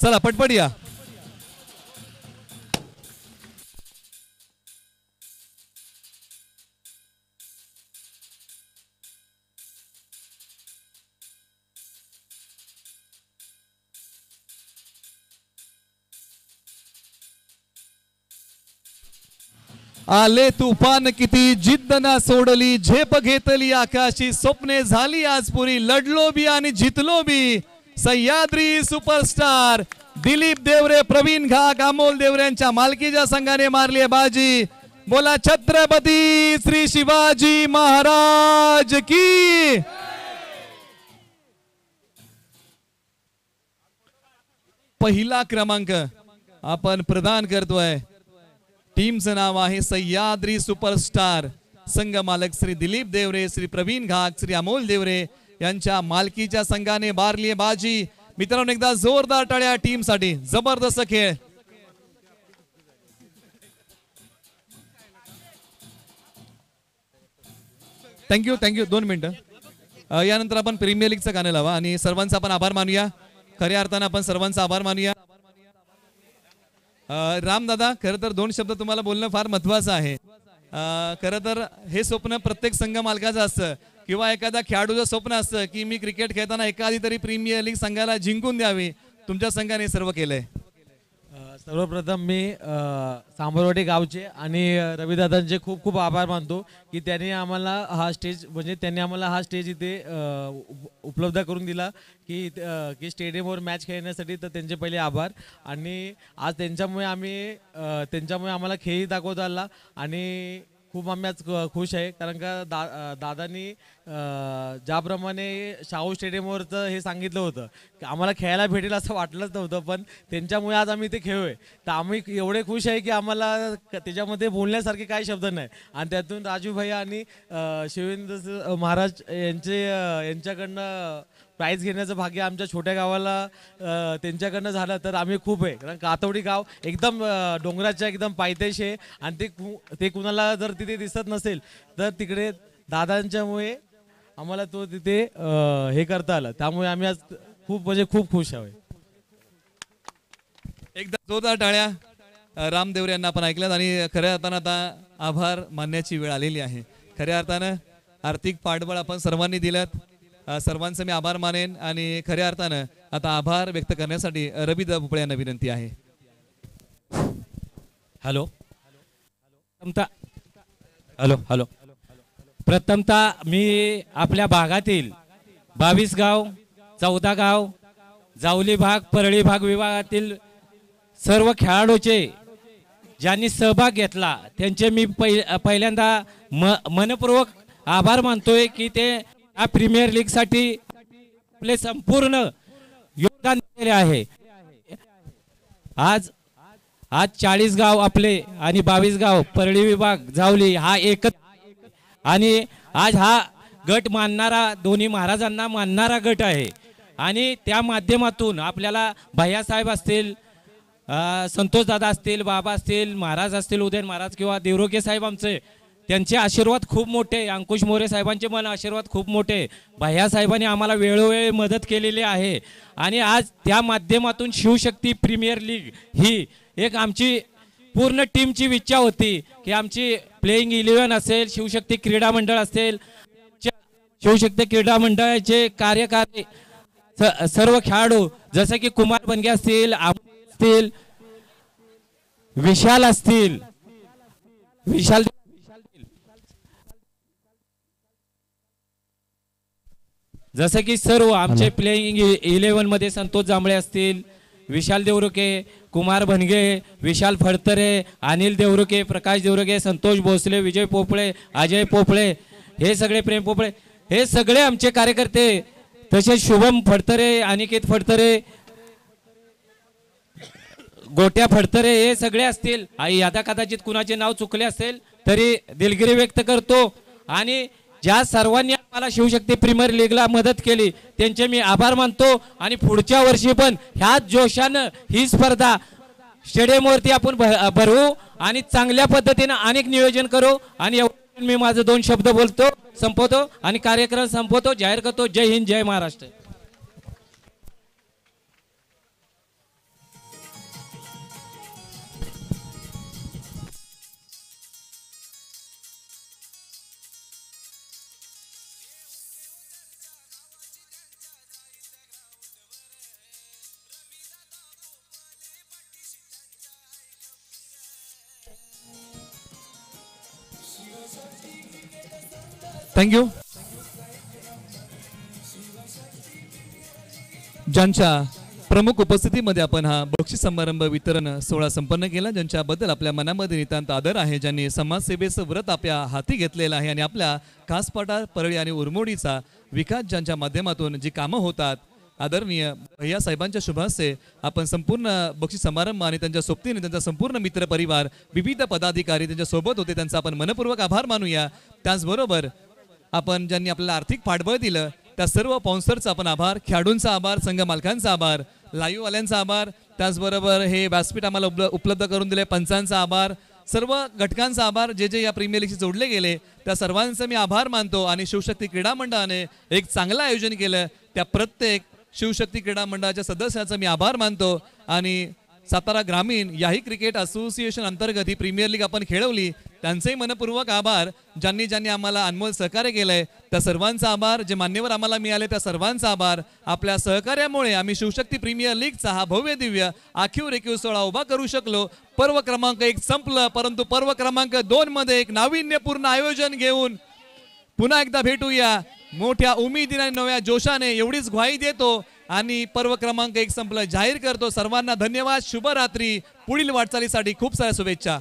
चला पटपट या. आले तुफान किती जिद्द ना सोडली, झेप घेतली आकाशी, स्वप्ने झाली आज पुरी, लढलो बी आणि जितलो बी. सह्याद्री सुपरस्टार दिलीप देवरे, प्रवीण घाग, अमोल देवरे यांच्या मालकीच्या संघाने मारली आहे बाजी. बोला छत्रपती श्री शिवाजी महाराज की. पहिला क्रमांक आपण प्रदान करतोय टीमचं नाव आहे सह्याद्री सुपरस्टार. संघ मालक श्री दिलीप देवरे, श्री प्रवीण घाग, श्री अमोल देवरे यांच्या मालकीच्या संघाने बारली बाजी. मित्रांनो एकदा जोरदार टाळ्या टीम साठी. जबरदस्त खेळ. Thank you thank you. 2 मिनिटं. यानंतर आपण प्रीमियर लीगचं गाणं लावा आणि सर्वांचा आपण आभार मानूया. खऱ्या अर्थानं आपण सर्वांचा आभार मानूया. रामदादा, खरं तर 2 शब्द तुम्हाला बोलणं फार महत्वाचं आहे. खरं तर हे स्वप्न प्रत्येक संघ मालकाचं असतं किंवा एखाद्या खेळाडूचं स्वप्न असतं की मी क्रिकेट खेळताना एखादी तरी प्रीमियर लीग संघाला जिंकून द्यावी. तुमच्या संघाने सर्व केलंय. सर्वप्रथम मी सांबरवाडी गावचे आणि रविदादांचे खूप खूप आभार मानतो की त्यांनी आम्हाला हा स्टेज इथे उपलब्ध करून दिला की स्टेडियमवर मॅच खेळण्यासाठी. तर त्यांचे पहिले आभार. आणि आज त्यांच्यामुळे आम्हाला खेळही दाखवता आला आणि खूप आम्ही आज खुश आहे. कारण का दादांनी ज्याप्रमाणे शाहू स्टेडियमवरचं हे सांगितलं होतं की आम्हाला खेळायला भेटेल असं वाटलंच नव्हतं, पण त्यांच्यामुळे आज आम्ही इथे खेळलोय. तर आम्ही एवढे खुश आहे की आम्हाला त्याच्यामध्ये बोलण्यासारखे काही शब्द नाही. आणि त्यातून राजू भैया आणि शिवेंद्र महाराज यांच्याकडनं प्राईज घेण्याचं भाग्य आमच्या छोट्या गावाला त्यांच्याकडनं झालं. तर आम्ही खूप आहे, कारण कातवडी गाव एकदम डोंगराच्या एकदम पायथ्याशी आहे आणि ते कुणाला जर तिथे दिसत नसेल तर तिकडे दादांच्यामुळे आम्हाला तो तिथे हे करता आलं. त्यामुळे आम्ही आज खूप खुश आहोत. एकदा जोरदार टाळ्या. रामदेवरे यांना आपण ऐकल्यात आणि खऱ्या अर्थानं आता आभार मानण्याची वेळ आलेली आहे. खऱ्या अर्थानं आर्थिक पाठबळ आपण सर्वांनी दिलं. सर्वांचं मी आभार मानेन आणि खऱ्या अर्थानं आता आभार व्यक्त करण्यासाठी रवी भोपळे यांना विनंती आहे. Hello hello. प्रथमतः मी आपल्या भागातील 22 गाव, 14 गाव, जावली भाग, परळी भाग विभागातील सर्व खेळाडूचे ज्यांनी सहभाग घेतला त्यांचे मी पहिल्यांदा मनपूर्वक आभार मानतोय की ते या प्रीमियर लीग साठी आपले संपूर्ण योगदान दिलेले आहे. आज 40 गाव आपले आणि 22 गाव परळी विभाग जावली हा एकच आणि आज हा गट मानणारा, दोन्ही महाराजांना मानणारा गट आहे. आणि त्या माध्यमातून आपल्याला भैयासाहेब असतील, संतोष दादा असतील, बाबा असतील, महाराज असतील, उदयन महाराज किंवा देवरुखे साहेब आमचे, त्यांचे आशीर्वाद खूप मोठे. अंकुश मोरे साहेबांचे मन आशीर्वाद खूप मोठे. भैया साहेबांनी आम्हाला वेळोवेळी मदत केलेली आहे. आणि आज त्या माध्यमातून शिवशक्ती प्रीमियर लीग ही एक आमची पूर्ण टीमची इच्छा होती की आमची प्लेइंग 11 असेल, शिवशक्ती क्रीडा मंडळ असेल, शिवशक्ती क्रीडा मंडळाचे कार्यकारी सर्व खेळाडू जसे की कुमार बनगे असतील, विशाल असतील, जसे की सर्व आमचे प्लेइंग 11 मध्ये संतोष जांभळे असतील, विशाल देवरुखे, कुमार बनगे, विशाल फडतरे, अनिल देवरुखे, प्रकाश देवरुखे, संतोष भोसले, विजय पोपळे, अजय पोपळे, हे सगळे प्रेम पोपळे, हे सगळे आमचे कार्यकर्ते. तसेच शुभम फडतरे, अनिकेत फडतरे, गोट्या फडतरे, हे सगळे असतील. यादा कदाचित कुणाचे नाव चुकले असेल तरी दिलगिरी व्यक्त करतो. आणि ज्या सर्वांनी आम्हाला शिवशक्ती प्रीमियर लीगला मदत केली त्यांचे मी आभार मानतो. आणि पुढच्या वर्षी पण ह्याच जोशानं ही स्पर्धा स्टेडियमवरती आपण भरवू आणि चांगल्या पद्धतीने अनेक नियोजन करू. आणि मी माझे 2 शब्द बोलतो, संपवतो आणि कार्यक्रम संपवतो, जाहीर करतो. जय हिंद, जय महाराष्ट्र. थँक्यू. ज्यांच्या प्रमुख उपस्थितीमध्ये आपण हा बक्षीस समारंभ वितरण सोहळा संपन्न केला, ज्यांच्याबद्दल आपल्या मनामध्ये नितांत आदर आहे, ज्यांनी समाजसेवेचं व्रत आपल्या हाती घेतलेलं आहे आणि आपल्या कासपाटा, परळी आणि उरमोडीचा विकास ज्यांच्या माध्यमातून जी कामं होतात आदरणीय भैया साहेबांच्या शुभ हस्ते आपण संपूर्ण बक्षीस समारंभ आणि त्यांच्या सोबतीने त्यांचा संपूर्ण मित्र परिवार, विविध पदाधिकारी त्यांच्या सोबत होते, त्यांचा आपण मनपूर्वक आभार मानूया. त्याचबरोबर आपण ज्यांनी आपल्याला आर्थिक पाठबळ दिलं त्या सर्व स्पॉन्सरचा आपण आभार, खेळाडूंचा आभार, संघ मालकांचा आभार, लाईव्ह वाल्यांचा आभार, त्याचबरोबर हे व्यासपीठ आम्हाला उपलब्ध करून दिले पंचांचा आभार, सर्व घटकांचा आभार, जे जे या प्रीमियर लीगशी जोडले गेले त्या सर्वांचा मी आभार मानतो. आणि शिवशक्ती क्रीडा मंडळाने एक चांगलं आयोजन केलं त्या प्रत्येक शिवशक्ती क्रीडा मंडळाच्या सदस्याचा मी आभार मानतो. आणि सातारा ग्रामीण याही क्रिकेट असोसिएशन अंतर्गत ही प्रीमियर लीग आपण खेळवली त्यांचेही मनपूर्वक आभार. ज्यांनी ज्यांनी आम्हाला अनमोल सहकार्य केलंय त्या सर्वांचा आभार. जे मान्यवर आम्हाला मिळाले त्या सर्वांचा आभार. आपल्या सहकार्यामुळे आम्ही शिवशक्ती प्रीमियर लीगचा हा भव्य दिव्य आखीव रेखीव सोहळा उभा करू शकलो. पर्व क्रमांक 1 संपलं, परंतु पर्व क्रमांक 2 मध्ये एक नाविन्यपूर्ण आयोजन घेऊन पुन्हा एकदा भेटूया मोठ्या उमेदीने आणि नव्या जोशाने, एवढीच ग्वाही देतो आणि पर्व क्रमांक 1 संपलं जाहीर करतो. सर्वांना धन्यवाद, शुभरात्री. पुढील वाटचालीसाठी खूप साऱ्या शुभेच्छा.